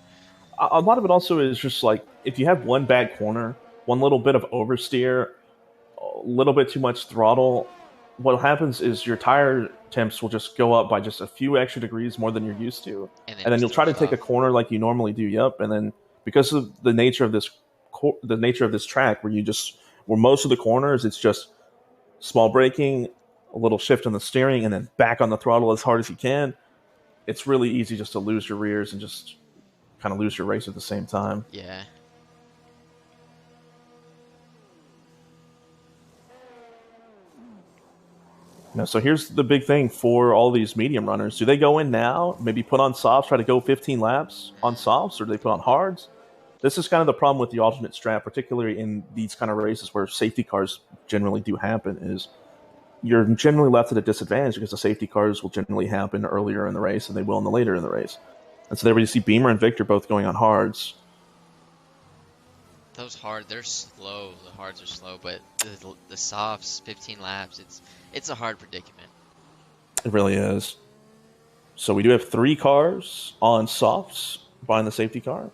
A lot of it also is just like, if you have one bad corner, one little bit of oversteer, a little bit too much throttle, what happens is your tire temps will just go up by just a few extra degrees more than you're used to. And then you'll try to take a corner like you normally do, and then because of the nature of this track where most of the corners, it's just small braking, a little shift on the steering, and then back on the throttle as hard as you can. It's really easy just to lose your rears and just kind of lose your race at the same time. Yeah. So here's the big thing for all these medium runners. Do they go in now, maybe put on softs, try to go 15 laps on softs, or do they put on hards? This is kind of the problem with the alternate strat, particularly in these kind of races where safety cars generally do happen, is you're generally left at a disadvantage because the safety cars will generally happen earlier in the race and they will in the later in the race. And so there we see Beamer and Victor both going on hards. Those they're slow. The hards are slow, but the softs, 15 laps, it's a hard predicament. It really is. So we do have 3 cars on softs behind the safety car.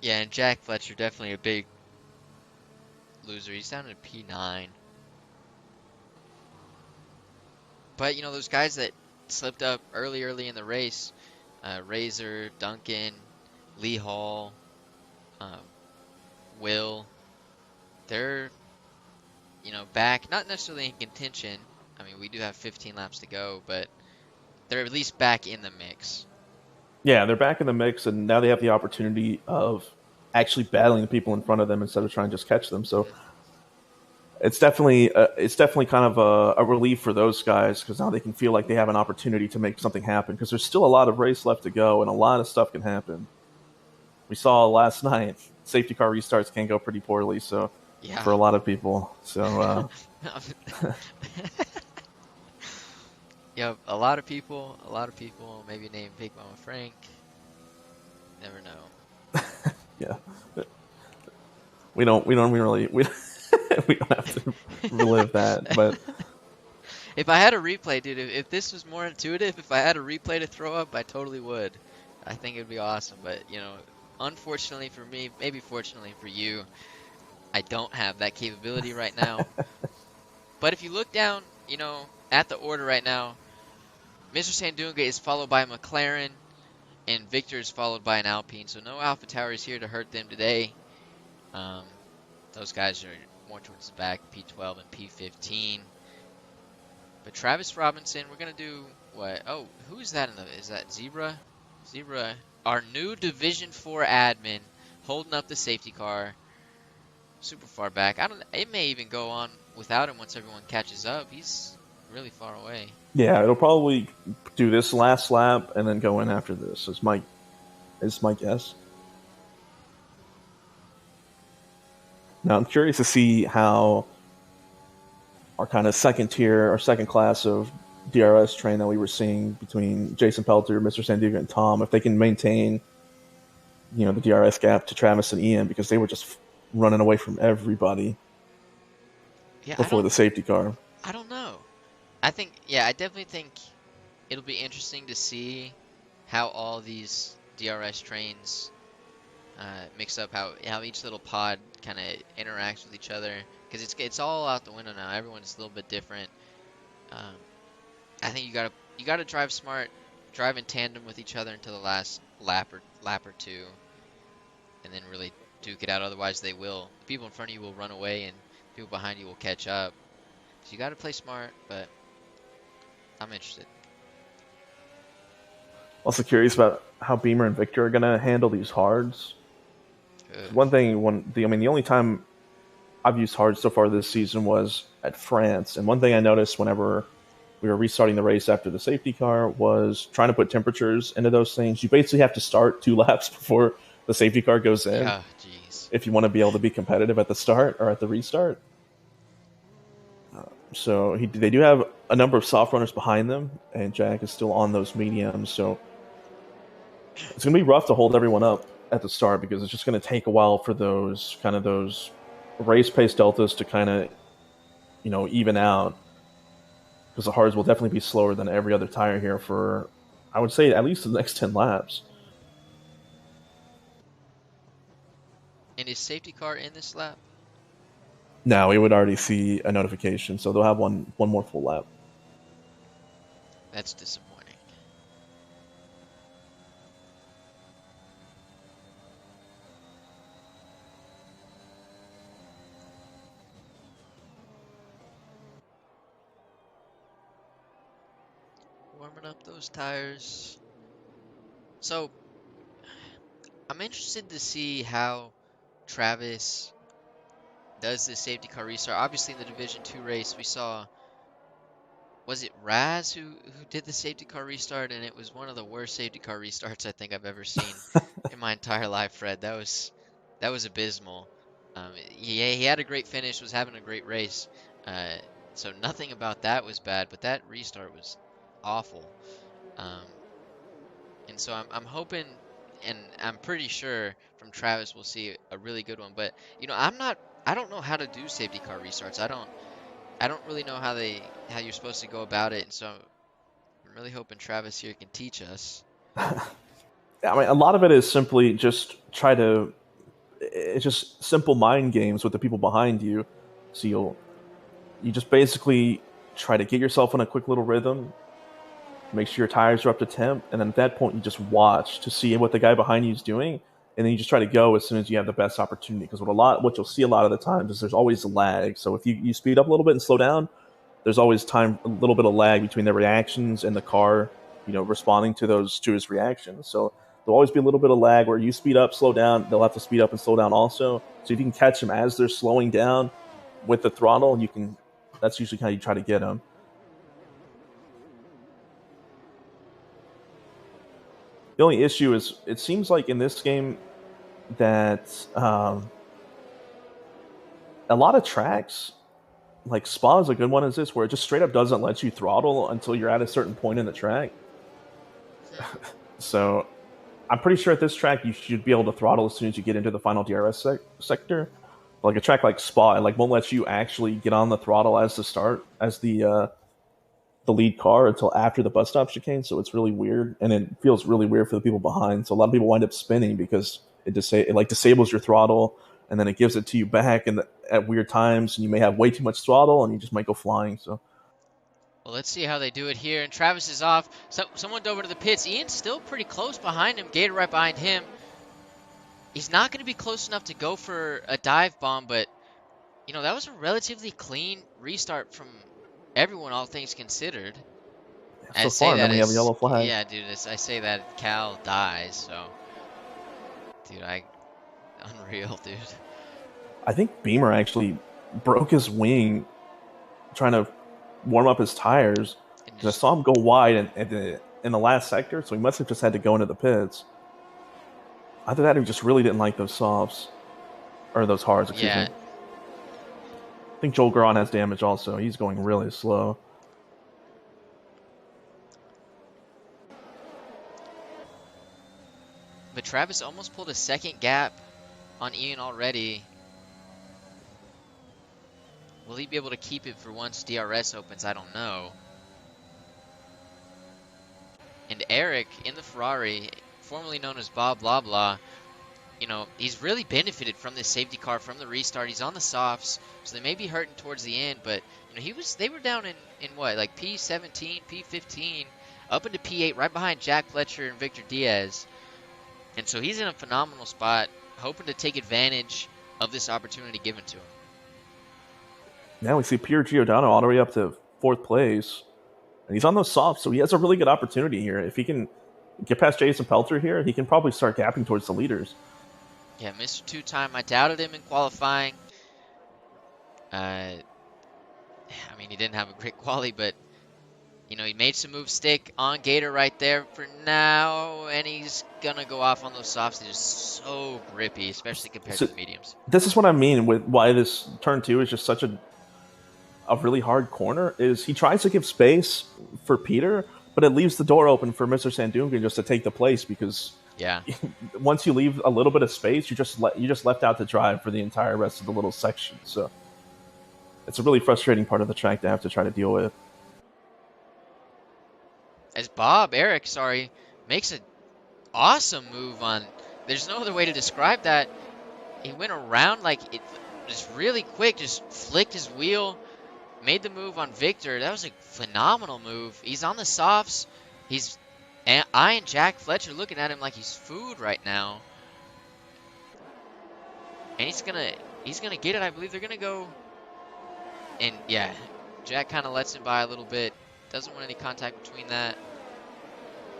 Yeah, and Jack Fletcher definitely a big loser. He's down in P9. But you know those guys that slipped up early in the race, Razor, Duncan, Lee Hall, um, Will, they're back, not necessarily in contention. I mean, we do have 15 laps to go, but they're at least back in the mix. Yeah, they're back in the mix, and now they have the opportunity of actually battling the people in front of them instead of trying to just catch them. So it's definitely kind of a relief for those guys because now they can feel like they have an opportunity to make something happen because there's still a lot of race left to go and a lot of stuff can happen. We saw last night safety car restarts can go pretty poorly, so Yeah. for a lot of people. So yeah, a lot of people, maybe named Big Mama Frank. Never know. yeah, we don't really we don't have to relive that, but. If I had a replay, dude, if this was more intuitive, if I had a replay to throw up, I totally would. I think it'd be awesome, but unfortunately for me, maybe fortunately for you, I don't have that capability right now. But if you look down, at the order right now, Mr. Sandunga is followed by a McLaren, and Victor is followed by an Alpine. So no Alpha Towers here to hurt them today. Those guys are more towards the back, P12 and P15. But Travis Robinson, we're going to do what? Oh, who's that is that Zebra? Zebra, our new Division 4 admin, holding up the safety car. Super far back. It may even go on without him once everyone catches up. He's really far away. Yeah, it'll probably do this last lap and then go in after this. Is my guess. Now I'm curious to see how our kind of second tier or second class of DRS train that we were seeing between Jason Pelter, Mr. Sandunga, and Tom, if they can maintain, the DRS gap to Travis and Ian because they were just running away from everybody before the safety car. I don't know. I definitely think it'll be interesting to see how all these DRS trains mix up, how each little pod kind of interacts with each other, because it's all out the window now. Everyone's a little bit different. I think you gotta drive smart, drive in tandem with each other until the last lap or two, and then really duke it out. Otherwise, the people in front of you will run away, and people behind you will catch up. So you gotta play smart, but I'm interested. Also curious about how Beamer and Victor are gonna handle these hards. The only time I've used hard so far this season was at France, and one thing I noticed whenever we were restarting the race after the safety car was trying to put temperatures into those things. You basically have to start 2 laps before the safety car goes in. Yeah, jeez. If you want to be able to be competitive at the start or at the restart. So they do have a number of soft runners behind them, and Jack is still on those mediums. So it's going to be rough to hold everyone up at the start because it's just going to take a while for those race pace deltas to kind of, even out. Because the hards will definitely be slower than every other tire here for, I would say, at least the next 10 laps. And is safety car in this lap? No, we would already see a notification, so they'll have one more full lap. That's disappointing. Warming up those tires. So, I'm interested to see how Travis does the safety car restart. Obviously, in the Division 2 race, we saw, was it Raz who did the safety car restart? And it was one of the worst safety car restarts I think I've ever seen in my entire life, Fred. That was abysmal. He had a great finish, was having a great race. So nothing about that was bad, but that restart was awful. And so I'm hoping, and I'm pretty sure from Travis we'll see a really good one. But I don't know how to do safety car restarts. I don't really know how you're supposed to go about it, and so I'm really hoping Travis here can teach us. I mean, a lot of it is simply just try to. It's just simple mind games with the people behind you. So you just basically try to get yourself in a quick little rhythm, make sure your tires are up to temp, and then at that point you just watch to see what the guy behind you is doing, and then you just try to go as soon as you have the best opportunity. Because what you'll see a lot of the times is there's always a lag. So if you speed up a little bit and slow down, there's always a little bit of lag between the reactions and the car, responding to his reactions. So there'll always be a little bit of lag where you speed up, slow down. They'll have to speed up and slow down also. So if you can catch them as they're slowing down with the throttle, you can. That's usually how you try to get them. The only issue is it seems like in this game that a lot of tracks, like Spa is a good one as this, where it just straight up doesn't let you throttle until you're at a certain point in the track. So I'm pretty sure at this track you should be able to throttle as soon as you get into the final DRS sector. Like a track like Spa, it won't let you actually get on the throttle as the lead car until after the bus stop chicane. So it's really weird, and it feels really weird for the people behind. So a lot of people wind up spinning because it disables your throttle, and then it gives it to you back at weird times, and you may have way too much throttle, and you just might go flying. So. Well, let's see how they do it here. And Travis is off. Someone dove over to the pits. Ian's still pretty close behind him. Gator right behind him. He's not going to be close enough to go for a dive bomb, but, that was a relatively clean restart from everyone, all things considered. So far, then we have a yellow flag. Yeah, dude, I say that Cal dies, so. Dude, unreal, dude. I think Beamer actually broke his wing trying to warm up his tires. I saw him go wide in the last sector, so he must have just had to go into the pits. Either that or he just really didn't like those softs. Or those hards, excuse me. I think Joel Garon has damage also. He's going really slow. But Travis almost pulled a second gap on Ian already. Will he be able to keep it for once DRS opens? I don't know. And Eric in the Ferrari, formerly known as Bob Blah Blah, he's really benefited from this safety car, from the restart. He's on the softs, so they may be hurting towards the end, but they were down in what, like P17, P15, up into P8, right behind Jack Fletcher and Victor Diaz. And so he's in a phenomenal spot, hoping to take advantage of this opportunity given to him. Now we see Pierre Giordano all the way up to 4th place. And he's on those softs, so he has a really good opportunity here. If he can get past Jason Pelter here, he can probably start gapping towards the leaders. Yeah, Mr. Two-Time, I doubted him in qualifying. He didn't have a great quali, but, he made some moves stick on Gator right there for now, and he's going to go off on those softs. They're just so grippy, especially compared to the mediums. This is what I mean with why this turn 2 is just such a really hard corner, is he tries to give space for Peter, but it leaves the door open for Mr. Sandunga just to take the place, because once you leave a little bit of space, you just left out to drive for the entire rest of the little section. So it's a really frustrating part of the track to have to try to deal with. As Eric, makes an awesome move on. There's no other way to describe that. He went around like it, just really quick, just flicked his wheel, made the move on Victor. That was a phenomenal move. He's on the softs. I and Jack Fletcher looking at him like he's food right now. And he's gonna get it. I believe they're gonna go. And yeah, Jack kind of lets him by a little bit. Doesn't want any contact between that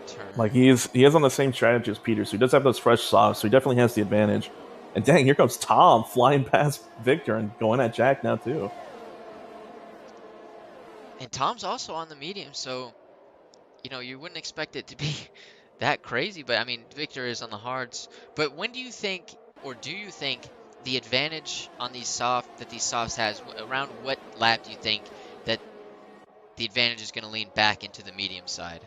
turn. Like he is on the same strategy as Peter, so he does have those fresh softs, so he definitely has the advantage. And dang, here comes Tom flying past Victor and going at Jack now too. And Tom's also on the medium, so you wouldn't expect it to be that crazy. But Victor is on the hards. But when do you think, or do you think, the advantage on these softs has, around what lap do you think that the advantage is going to lean back into the medium side?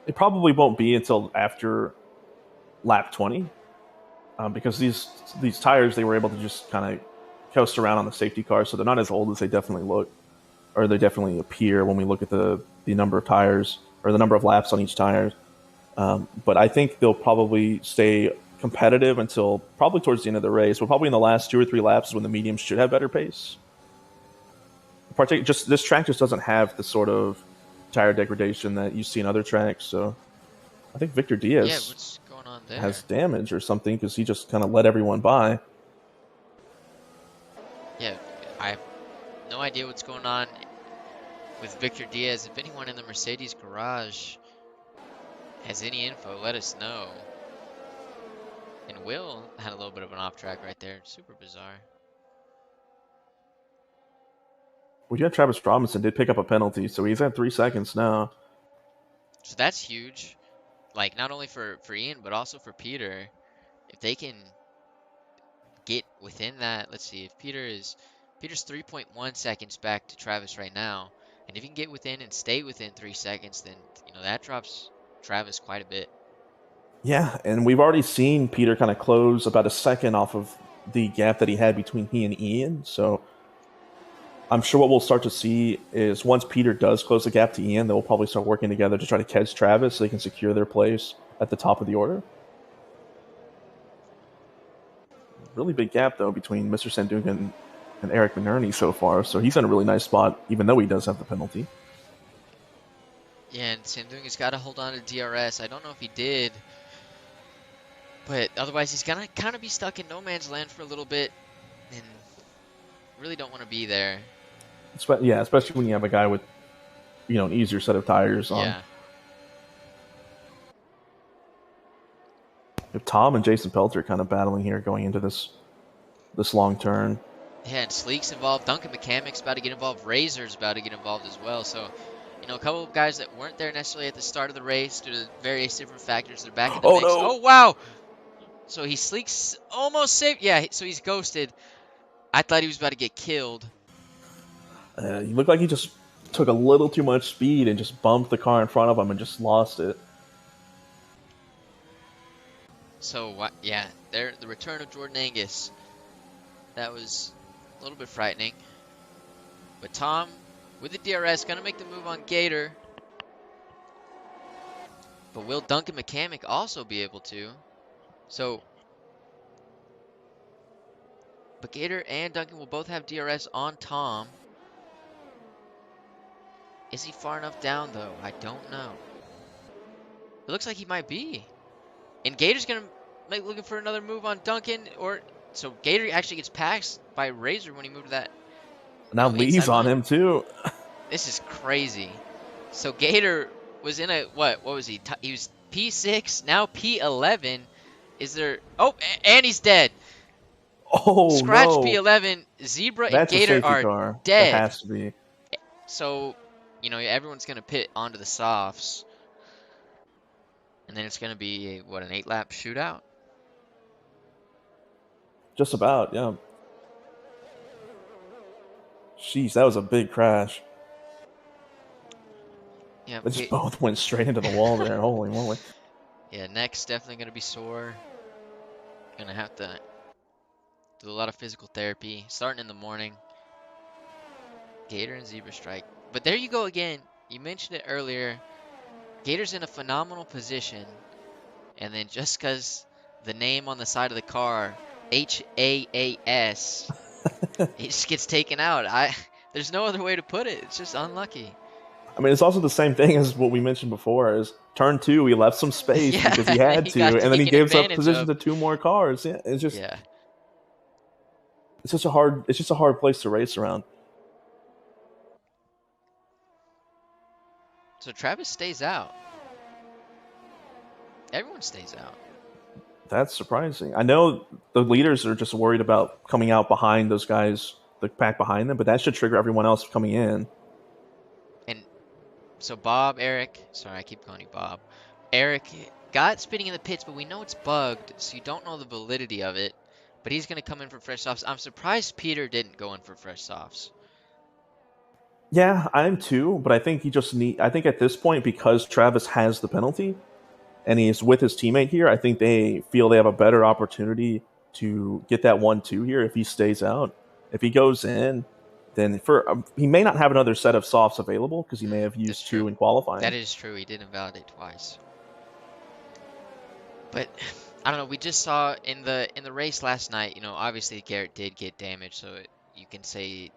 It probably won't be until after lap 20, because these tires, they were able to just kind of coast around on the safety car, so they're not as old as they definitely look. or they definitely appear when we look at the number of tires or the number of laps on each tire. But I think they'll probably stay competitive until probably towards the end of the race. But probably in the last 2 or 3 laps when the mediums should have better pace. Just this track just doesn't have the sort of tire degradation that you see in other tracks. So I think Victor Diaz what's going on there? has damage or something because he just kind of let everyone by. Yeah, I have no idea what's going on with Victor Diaz. If anyone in the Mercedes garage has any info, let us know. And Will had a little bit of an off track right there. Super bizarre. Well, yeah, Travis Robinson did pick up a penalty, so he's at 3 seconds now. So that's huge. Like, not only for Ian, but also for Peter. If they can get within that, let's see, if Peter's 3.1 seconds back to Travis right now, and if he can get within and stay within 3 seconds, then, that drops Travis quite a bit. Yeah, and we've already seen Peter kind of close about a second off of the gap that he had between he and Ian, so I'm sure what we'll start to see is once Peter does close the gap to Ian, they'll probably start working together to try to catch Travis so they can secure their place at the top of the order. Really big gap, though, between Mr. Sandunga and Eric McNerney so far, so he's in a really nice spot, even though he does have the penalty. Yeah, and Sandunga's got to hold on to DRS. I don't know if he did, but otherwise he's going to kind of be stuck in no man's land for a little bit, and really don't want to be there. Yeah, especially when you have a guy with, an easier set of tires on. Yeah. If Tom and Jason Pelter are kind of battling here going into this long turn. Yeah, and Sleek's involved. Duncan McCammick's about to get involved. Razor's about to get involved as well. So, a couple of guys that weren't there necessarily at the start of the race due to various different factors. They're back in the mix. No. Oh, wow. So Sleek's almost safe. Yeah, so he's ghosted. I thought he was about to get killed. He looked like he just took a little too much speed and just bumped the car in front of him and just lost it. So, yeah, the return of Jordan Angus. That was a little bit frightening. But Tom, with the DRS, going to make the move on Gator. But will Duncan McCamick also be able to? So, but Gator and Duncan will both have DRS on Tom. Is he far enough down, though? I don't know. It looks like he might be. And Gator's going to be looking for another move on Duncan. So Gator actually gets passed by Razor when he moved to that. Now Lee's on him, too. This is crazy. So Gator was in what was he? He was P6, now P11. Is there... Oh, and he's dead. Oh, Scratch no. P11. Zebra That's and Gator are car. dead. It has to be. So, everyone's going to pit onto the softs. And then it's going to be, an 8-lap shootout? Just about, yeah. Jeez, that was a big crash. Yeah, They just both went straight into the wall there. Holy moly. Yeah, neck's definitely going to be sore. Going to have to do a lot of physical therapy, starting in the morning. Gator and Zebra strike. But there you go again. You mentioned it earlier. Gator's in a phenomenal position. And then just because the name on the side of the car, HAAS, it just gets taken out. There's no other way to put it. It's just unlucky. I mean, it's also the same thing as what we mentioned before. Is turn 2, he left some space because he had to, and then he gives up position to 2 more cars. Yeah, it's just it's just a hard place to race around. So Travis stays out. Everyone stays out. That's surprising. I know the leaders are just worried about coming out behind those guys, the pack behind them, but that should trigger everyone else coming in. And so Eric, sorry, I keep calling you Bob. Eric got spinning in the pits, but we know it's bugged, so you don't know the validity of it. But he's going to come in for fresh softs. I'm surprised Peter didn't go in for fresh softs. Yeah, I am too, but I think I think at this point, because Travis has the penalty and he's with his teammate here, I think they feel they have a better opportunity to get that 1-2 here if he stays out. If he goes in, then he may not have another set of softs available because he may have used 2 in qualifying. That is true. He did invalidate twice. But I don't know. We just saw in the race last night. You know, obviously Garrett did get damaged, so you can say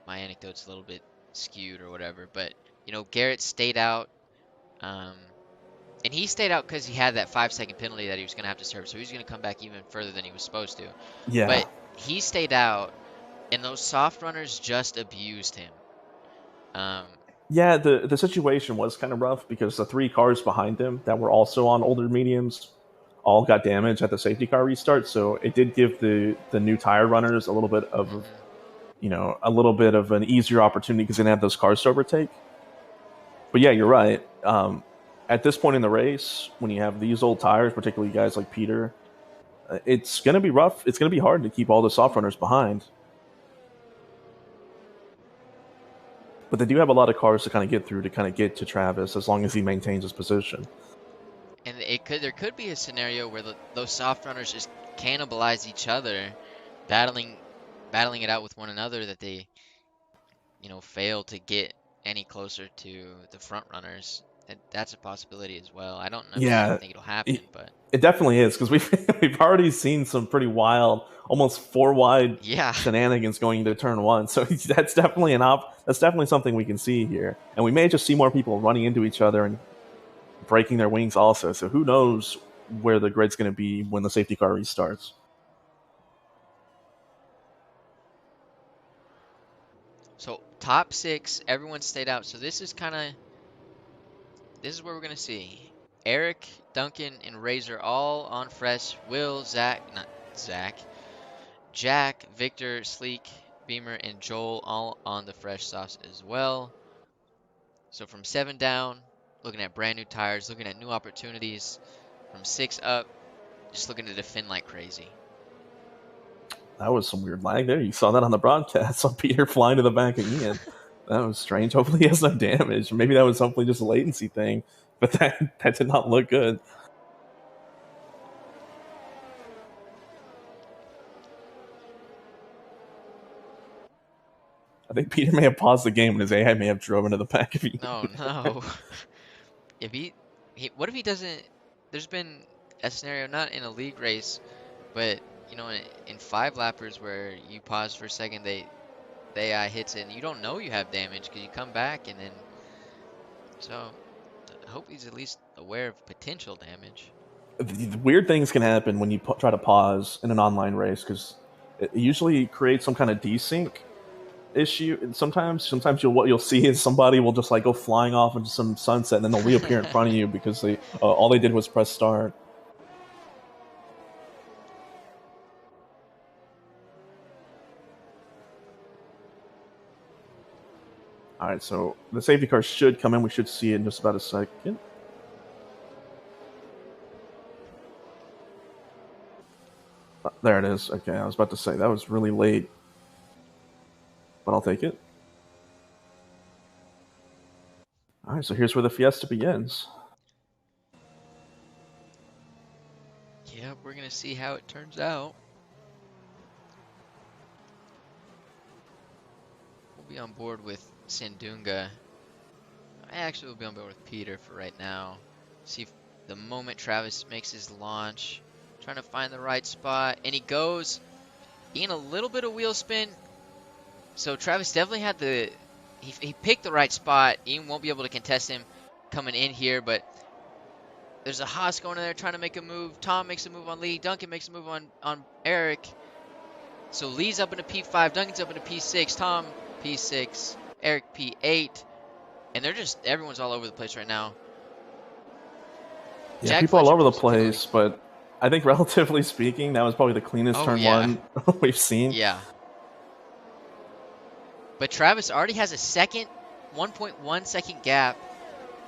my anecdote's a little bit skewed or whatever. But you know, Garrett stayed out, and he stayed out because he had that 5-second penalty that he was going to have to serve. So he was going to come back even further than he was supposed to. Yeah. But he stayed out, and those soft runners just abused him. Yeah, the situation was kind of rough because the 3 cars behind him that were also on older mediums all got damaged at the safety car restart. So it did give the new tire runners a little bit of, a little bit of an easier opportunity because they didn't have those cars to overtake. But yeah, you're right. At this point in the race, when you have these old tires, particularly guys like Peter, it's going to be rough. It's going to be hard to keep all the soft runners behind. But they do have a lot of cars to kind of get through to kind of get to Travis as long as he maintains his position. And there could be a scenario where those soft runners just cannibalize each other, battling it out with one another, that they, fail to get any closer to the front runners. That's a possibility as well. I don't necessarily think it'll happen, but it definitely is because we've already seen some pretty wild, almost 4 wide shenanigans going into turn 1. So that's definitely that's definitely something we can see here, and we may just see more people running into each other and breaking their wings also. So who knows where the grid's going to be when the safety car restarts. So top 6, everyone stayed out. So this is where we're going to see Eric, Duncan, and Razor all on fresh. Will, Jack, Victor, Sleek, Beamer, and Joel all on the fresh softs as well. So from 7 down, looking at brand new tires, looking at new opportunities. From 6 up, just looking to defend like crazy. That was some weird lag there. You saw that on the broadcast. Saw Peter flying to the back of Ian. That was strange. Hopefully he has no damage. Maybe that was hopefully just a latency thing, but that did not look good. I think Peter may have paused the game and his AI may have drove into the back of Ian. No. What if he doesn't? There's been a scenario, not in a league race, but in 5-lappers where you pause for a second, the AI hits it, and you don't know you have damage because you come back, and then so I hope he's at least aware of potential damage. The weird things can happen when you try to pause in an online race because it usually creates some kind of desync issue. And sometimes what you'll see is somebody will just like go flying off into some sunset, and then they'll reappear in front of you because they all they did was press start. All right, so the safety car should come in. We should see it in just about a second. There it is. Okay, I was about to say that was really late, but I'll take it. All right, so here's where the fiesta begins. Yeah, we're going to see how it turns out. We'll be on board with Sandunga. I actually will be on board with Peter for right now. See if the moment Travis makes his launch, trying to find the right spot, and he goes in a little bit of wheel spin. So Travis definitely had he picked the right spot. Ian won't be able to contest him coming in here, but there's a Haas going in there trying to make a move. Tom makes a move on Lee. Duncan makes a move on Eric. So Lee's up into P5, Duncan's up into P6, Tom P6, Eric P8, and everyone's all over the place right now. Yeah, Jack people Fletcher all over the place, but I think relatively speaking, that was probably the cleanest turn 1 we've seen. Yeah. But Travis already has a 1.1 second gap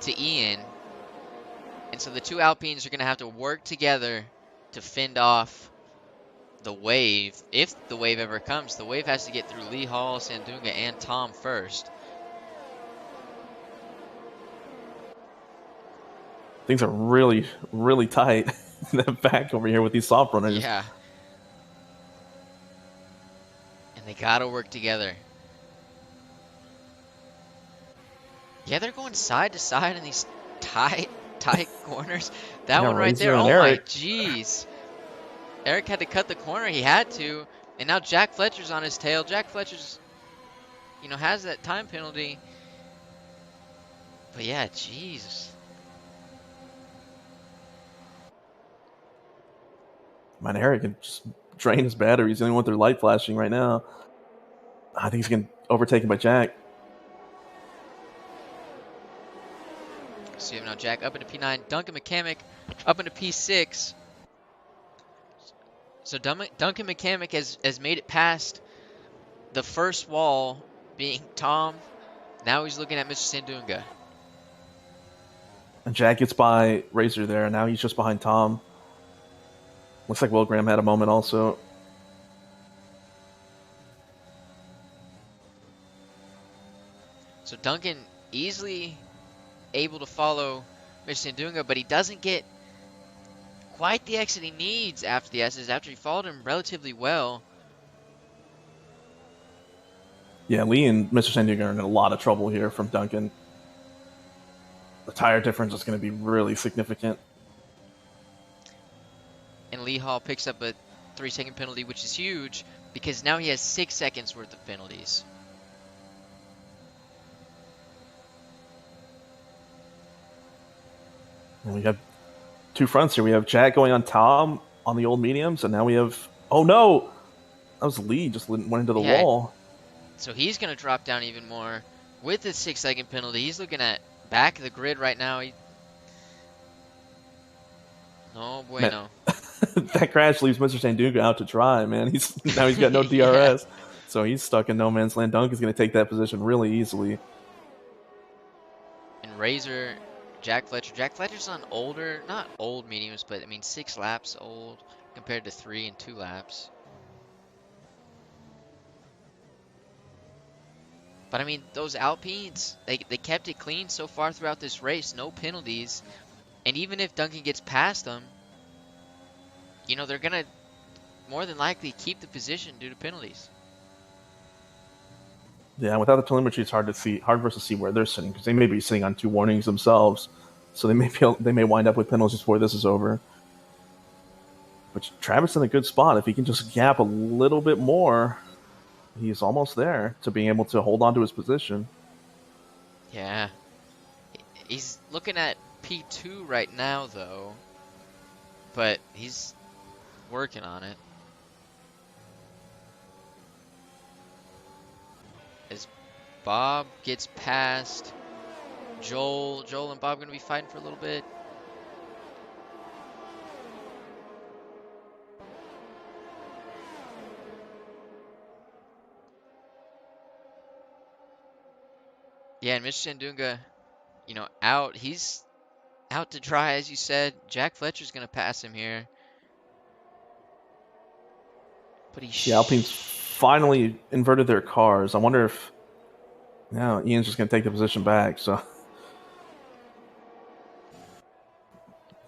to Ian, and so the 2 Alpines are going to have to work together to fend off the wave. If the wave ever comes, the wave has to get through Lee Hall, Sandunga, and Tom first. Things are really, really tight in the back over here with these soft runners. Yeah. And they got to work together. Yeah, they're going side to side in these tight, tight corners. That Yeah, one right Razor there. and Oh my Eric. jeez. Eric had to cut the corner. He had to. And now Jack Fletcher's on his tail. Jack Fletcher's, has that time penalty. But yeah, jeez. Man, Eric can just drain his batteries. He's the only one with their light flashing right now. I think he's getting overtaken by Jack. So you have now Jack up into P9. Duncan McCamick up into P6. So Duncan McCamick has made it past the first wall, being Tom. Now he's looking at Mr. Sandunga. And Jack gets by Razor there, and now he's just behind Tom. Looks like Will Graham had a moment also. So Duncan easily able to follow Mr. Sandunga, but he doesn't get quite the exit he needs after the S's, after he followed him relatively well. Yeah, Lee and Mr. Sandunga are in a lot of trouble here from Duncan. The tire difference is going to be really significant. And Lee Hall picks up a 3-second penalty, which is huge, because now he has 6 seconds worth of penalties. And we have two fronts here. We have Jack going on Tom on the old mediums, and now we have... Oh, no! That was Lee, just went into the wall. So he's going to drop down even more with his 6-second penalty. He's looking at back of the grid right now. No bueno. That crash leaves Mr. Sandunga out to dry, man. Now he's got no DRS. Yeah. So he's stuck in no man's land. Duncan's going to take that position really easily. And Razor, Jack Fletcher. Jack Fletcher's on older, not old mediums, but I mean 6 laps old compared to 3 and 2 laps. But I mean, those Alpines, they kept it clean so far throughout this race, no penalties. And even if Duncan gets past them, they're going to more than likely keep the position due to penalties. Yeah, without the telemetry, it's hard for us to see where they're sitting, because they may be sitting on 2 warnings themselves. So they may wind up with penalties before this is over. But Travis in a good spot. If he can just gap a little bit more, he's almost there to being able to hold on to his position. Yeah. He's looking at P2 right now, though. But he's working on it. As Bob gets past Joel and Bob going to be fighting for a little bit. Yeah, and Mr. Sandunga, out. He's out to dry, as you said. Jack Fletcher's going to pass him here. But the Alpines finally inverted their cars. I wonder if now Ian's just going to take the position back. So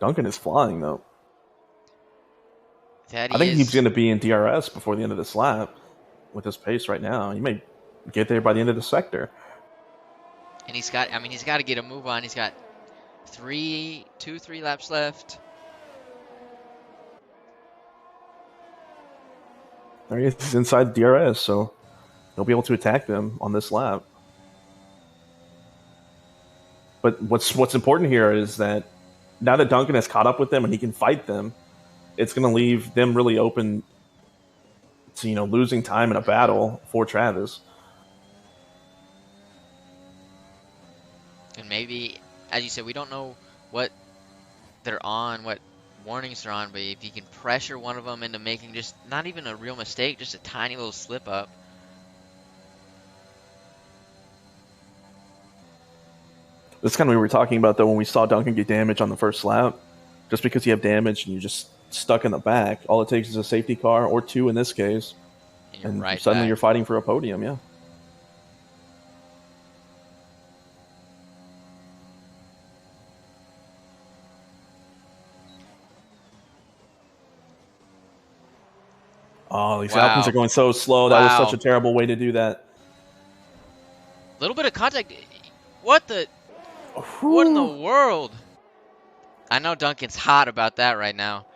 Duncan is flying, though. I think he's going to be in DRS before the end of this lap with his pace right now. He may get there by the end of the sector. And he's got to get a move on. He's got 3 laps left. There he is. He's inside the DRS, so he'll be able to attack them on this lap. But what's important here is that now that Duncan has caught up with them and he can fight them, it's going to leave them really open to losing time in a battle for Travis. And maybe, as you said, we don't know what they're on, what warnings they're on, but if you can pressure one of them into making just not even a real mistake, just a tiny little slip up. That's kind of what we were talking about, though, when we saw Duncan get damage on the first lap. Just because you have damage and you're just stuck in the back, all it takes is a safety car, or 2 in this case, and suddenly you're fighting for a podium, yeah. Oh, these Alpines are going so slow. That was such a terrible way to do that. A little bit of contact. What the? What in the Whew. world? I know Duncan's hot about that right now.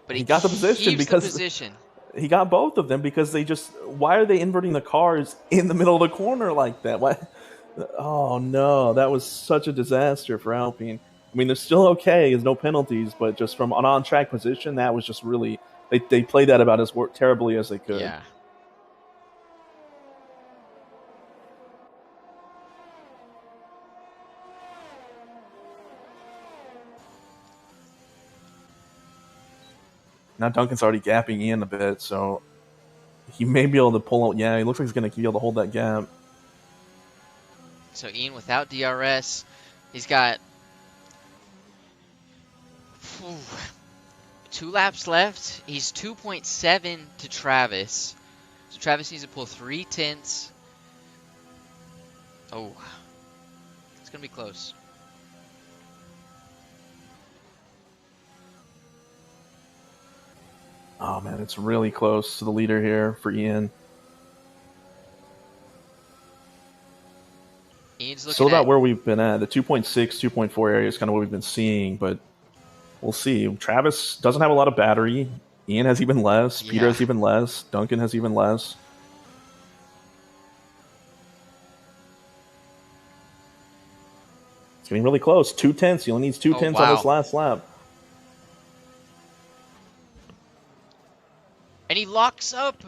But he He got the position keeps the because position. he got both of them because they just. Why are they inverting the cars in the middle of the corner like that? Why? Oh no, that was such a disaster for Alpine. I mean, they're still okay, there's no penalties, but just from an on-track position, that was just really they played that about as terribly as they could. Yeah. Now Duncan's already gapping Ian a bit, so he may be able to pull out. Yeah, he looks like he's going to be able to hold that gap. So Ian without DRS, he's got 2 laps left. He's 2.7 to Travis. So Travis needs to pull 3 tenths. Oh, it's going to be close. Oh man, it's really close to the leader here for Ian. Ian's looking Still at about where we've been at. The 2.6, 2.4 area is kind of what we've been seeing, but we'll see. Travis doesn't have a lot of battery. Ian has even less. Yeah. Peter has even less. Duncan has even less. It's getting really close. 2 tenths. He only needs 2 tenths on this last lap. And he locks up.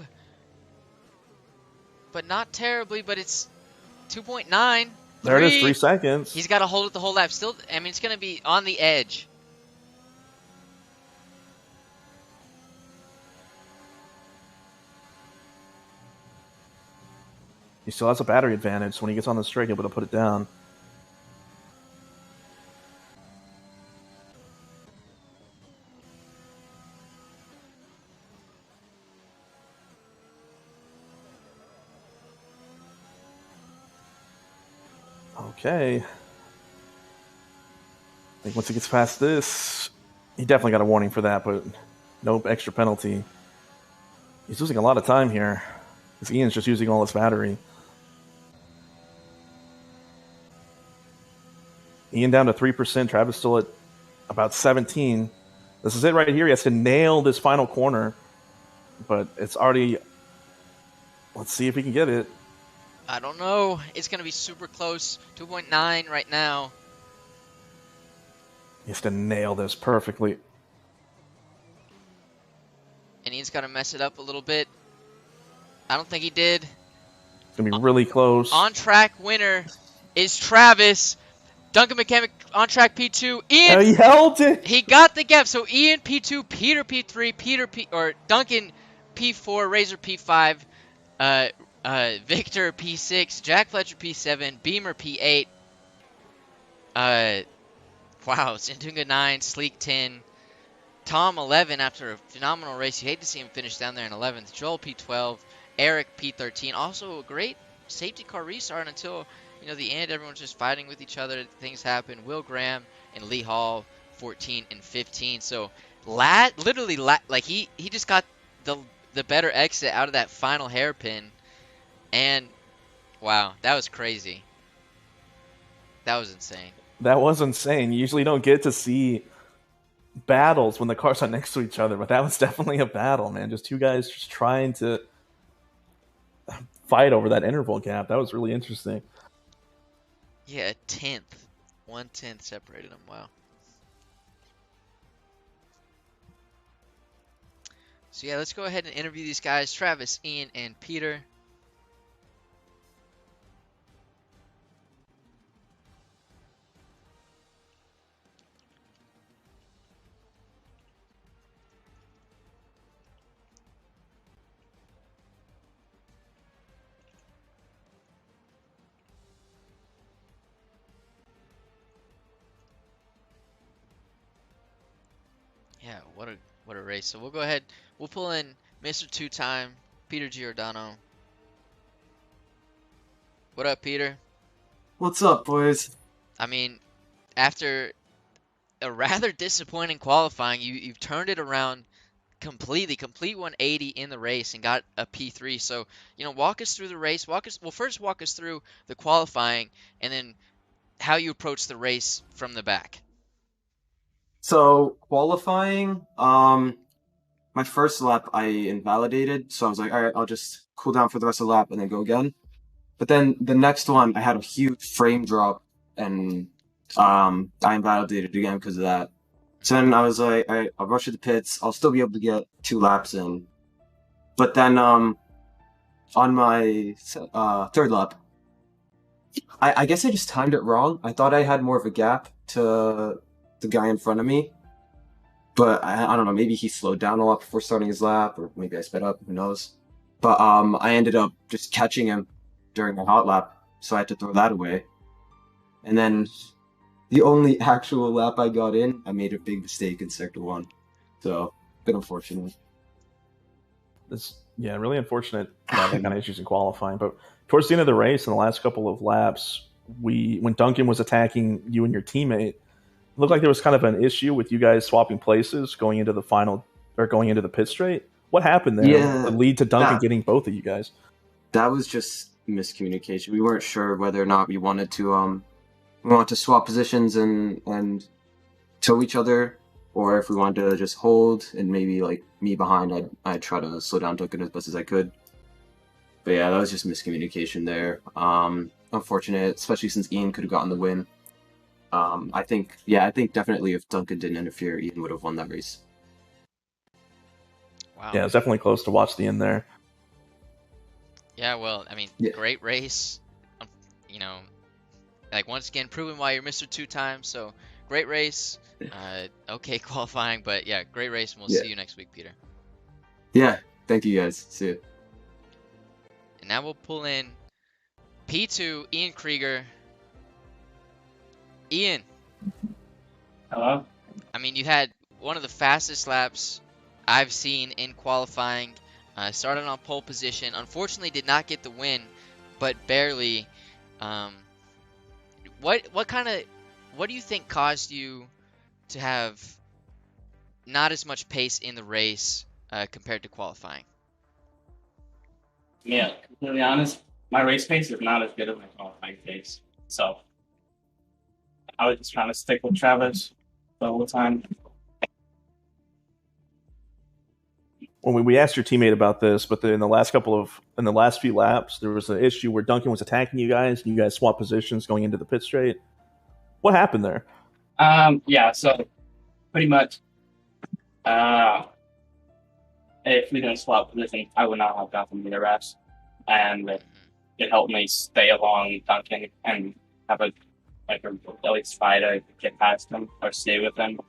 But not terribly, but it's 2.9. There it is, 3 seconds. He's got to hold it the whole lap. Still, I mean, it's going to be on the edge. He still has a battery advantage, so when he gets on the straight, he'll be able to put it down. Okay. I think once he gets past this, he definitely got a warning for that, but no extra penalty. He's losing a lot of time here, because Ian's just using all his battery. Ian down to 3%. Travis still at about 17. This is it right here. He has to nail this final corner, but it's already... Let's see if he can get it. I don't know. It's going to be super close. 2.9 right now. He has to nail this perfectly. And Ian's got to mess it up a little bit. I don't think he did. It's going to be really close. On-track winner is Travis. Duncan McCamick on-track P2. Ian, he held it. He got the gap. So Ian P2, Peter P3, Duncan P4, Razor P5, Victor P6, Jack Fletcher P7, Beamer P8. Wow, Zendunga 9, Sleek 10, Tom 11 after a phenomenal race. You hate to see him finish down there in 11th. Joel P12, Eric P13. Also a great safety car restart until the end. Everyone's just fighting with each other. Things happen. Will Graham and Lee Hall 14 and 15. So literally like he just got the better exit out of that final hairpin. And wow, that was crazy. That was insane. That was insane. You usually don't get to see battles when the cars are next to each other, but that was definitely a battle, man. Just 2 guys just trying to fight over that interval gap. That was really interesting. Yeah, a tenth. 1/10 separated them. Wow. So yeah, let's go ahead and interview these guys. Travis, Ian, and Peter. Yeah, what a race. So we'll go ahead. We'll pull in Mr. Two-Time, Peter Giordano. What up, Peter? What's up, boys? I mean, after a rather disappointing qualifying, you've turned it around complete 180 in the race and got a P3. So, walk us through the race. First walk us through the qualifying and then how you approach the race from the back. So qualifying, my first lap I invalidated, so I was like, all right, I'll just cool down for the rest of the lap and then go again. But then the next one, I had a huge frame drop, and I invalidated again because of that. So then I was like, all right, I'll rush to the pits. I'll still be able to get 2 laps in. But then on my third lap, I guess I just timed it wrong. I thought I had more of a gap to the guy in front of me, but I don't know. Maybe he slowed down a lot before starting his lap, or maybe I sped up. Who knows? But I ended up just catching him during my hot lap, so I had to throw that away. And then the only actual lap I got in, I made a big mistake in sector 1. So, a bit unfortunate. Really unfortunate that kind of issues in qualifying. But towards the end of the race, in the last couple of laps, when Duncan was attacking you and your teammate, it looked like there was kind of an issue with you guys swapping places going into the final or going into the pit straight. What happened there to lead to Duncan getting both of you guys? That was just miscommunication. We weren't sure whether or not we wanted to swap positions and tow each other, or if we wanted to just hold and maybe like me behind, I'd try to slow down Duncan as best as I could. But yeah, that was just miscommunication there. Unfortunate, especially since Ian could have gotten the win. I think definitely if Duncan didn't interfere, Ian would have won that race. Wow. Yeah, it's definitely close to watch the end there. Yeah, well, I mean, great race. Like once again, proving why you're Mr. 2 times. So great race. Okay, qualifying, but yeah, great race, and we'll see you next week, Peter. Yeah, thank you guys. See you. And now we'll pull in P2, Ian Krieger. Ian. Hello? I mean, you had one of the fastest laps I've seen in qualifying. Started on pole position. Unfortunately, did not get the win, but barely. What do you think caused you to have not as much pace in the race compared to qualifying? Yeah, completely honest, my race pace is not as good as my qualifying pace. So I was just trying to stick with Travis the whole time. When we asked your teammate about this, but in the last few laps, there was an issue where Duncan was attacking you guys, and you guys swapped positions going into the pit straight. What happened there? Yeah, so pretty much, if we didn't swap positions, I would not have gotten the rest, and it helped me stay along Duncan and have at least try to get past him or stay with him.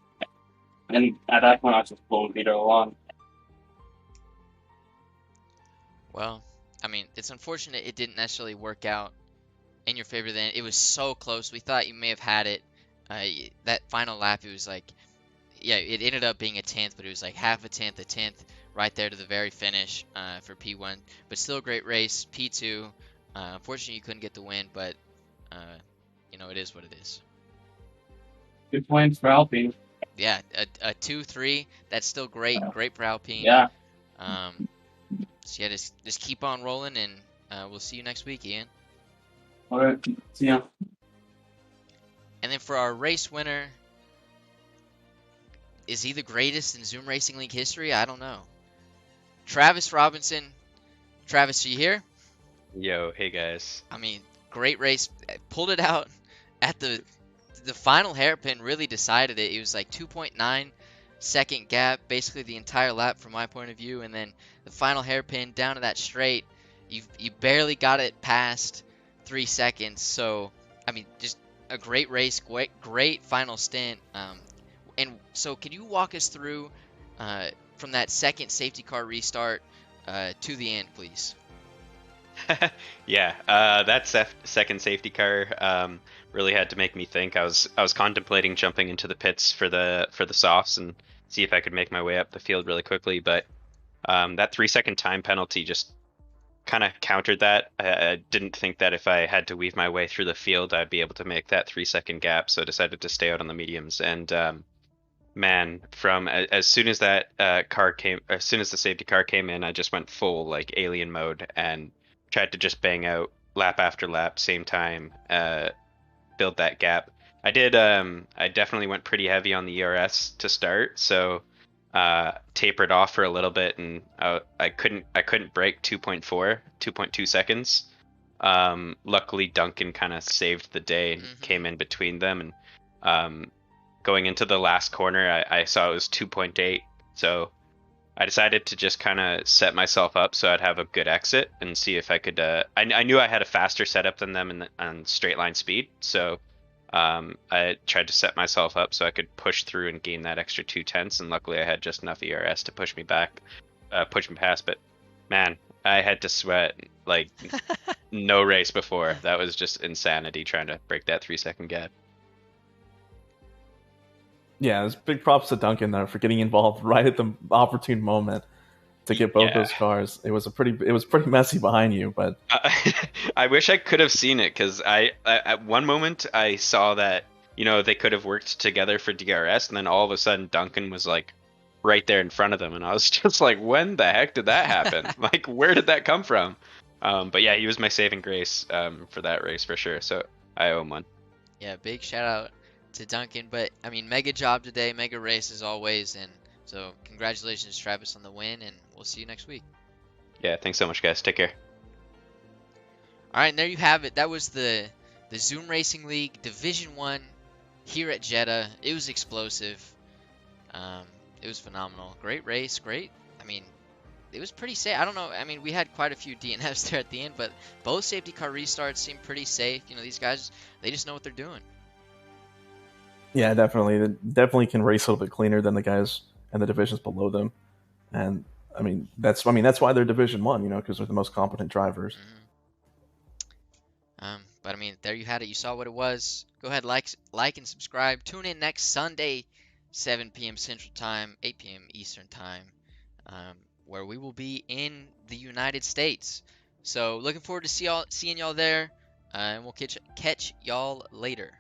And at that point, I was just pulling Peter along. Well, I mean, it's unfortunate it didn't necessarily work out in your favor then. It was so close. We thought you may have had it. That final lap, it was like, yeah, it ended up being a 10th, but it was like half a 10th, right there to the very finish for P1. But still a great race. P2, unfortunately you couldn't get the win, but, it is what it is. Good points for Alpine. Yeah, a 2-3, that's still great. Great for Alpine. Yeah. So yeah, just keep on rolling, and we'll see you next week, Ian. All right. See ya. And then for our race winner, is he the greatest in Zoom Racing League history? I don't know. Travis Robinson. Travis, are you here? Yo, hey guys. I mean, great race. Pulled it out at the final hairpin. Really decided it. It was like 2.9 second gap, basically the entire lap from my point of view, and then the final hairpin down to that straight. You barely got it past 3 seconds. So I mean, just a great race, great final stint. And so, can you walk us through from that second safety car restart to the end, please? Yeah, that second safety car really had to make me think. I was contemplating jumping into the pits for the softs and see if I could make my way up the field really quickly, but that 3-second time penalty just kind of countered that. I didn't think that if I had to weave my way through the field, I'd be able to make that 3-second gap, so I decided to stay out on the mediums and man, from as soon as that car came, as soon as the safety car came in, I just went full like alien mode and tried to just bang out lap after lap, same time, build that gap. I did. I definitely went pretty heavy on the ERS to start, so tapered off for a little bit, and I couldn't break 2.2 seconds. Luckily, Duncan kind of saved the day and came in between them, and going into the last corner, I saw it was 2.8, so I decided to just kind of set myself up so I'd have a good exit and see if I could. I knew I had a faster setup than them on straight line speed, so I tried to set myself up so I could push through and gain that extra 2/10, and luckily I had just enough ERS to push me past. But man, I had to sweat like no race before. That was just insanity trying to break that 3-second gap. Yeah, there's big props to Duncan though for getting involved right at the opportune moment to get both those cars. It was pretty messy behind you, but I wish I could have seen it, because I at one moment I saw that, you know, they could have worked together for DRS, and then all of a sudden Duncan was like right there in front of them, and I was just like, when the heck did that happen? Like, where did that come from? But yeah, he was my saving grace for that race for sure. So I owe him one. Yeah, big shout out to Duncan. But I mean, mega job today, mega race as always, and so congratulations, Travis, on the win, and we'll see you next week. Yeah, thanks so much, guys. Take care. All right, and there you have it. That was the Zoom Racing League Division 1 here at Jeddah. It was explosive. It was phenomenal. Great race, great. I mean, it was pretty safe. I don't know. I mean, we had quite a few DNFs there at the end, but both safety car restarts seemed pretty safe. You know, these guys, they just know what they're doing. yeah, definitely, they definitely can race a little bit cleaner than the guys in the divisions below them, and I mean that's why they're Division 1, you know, because they're the most competent drivers. But I mean, there you had it. You saw what it was. Go ahead, like and subscribe. Tune in next Sunday, 7 p.m. Central Time, 8 p.m. Eastern Time, where we will be in the United States. So looking forward to seeing y'all there, and we'll catch y'all later.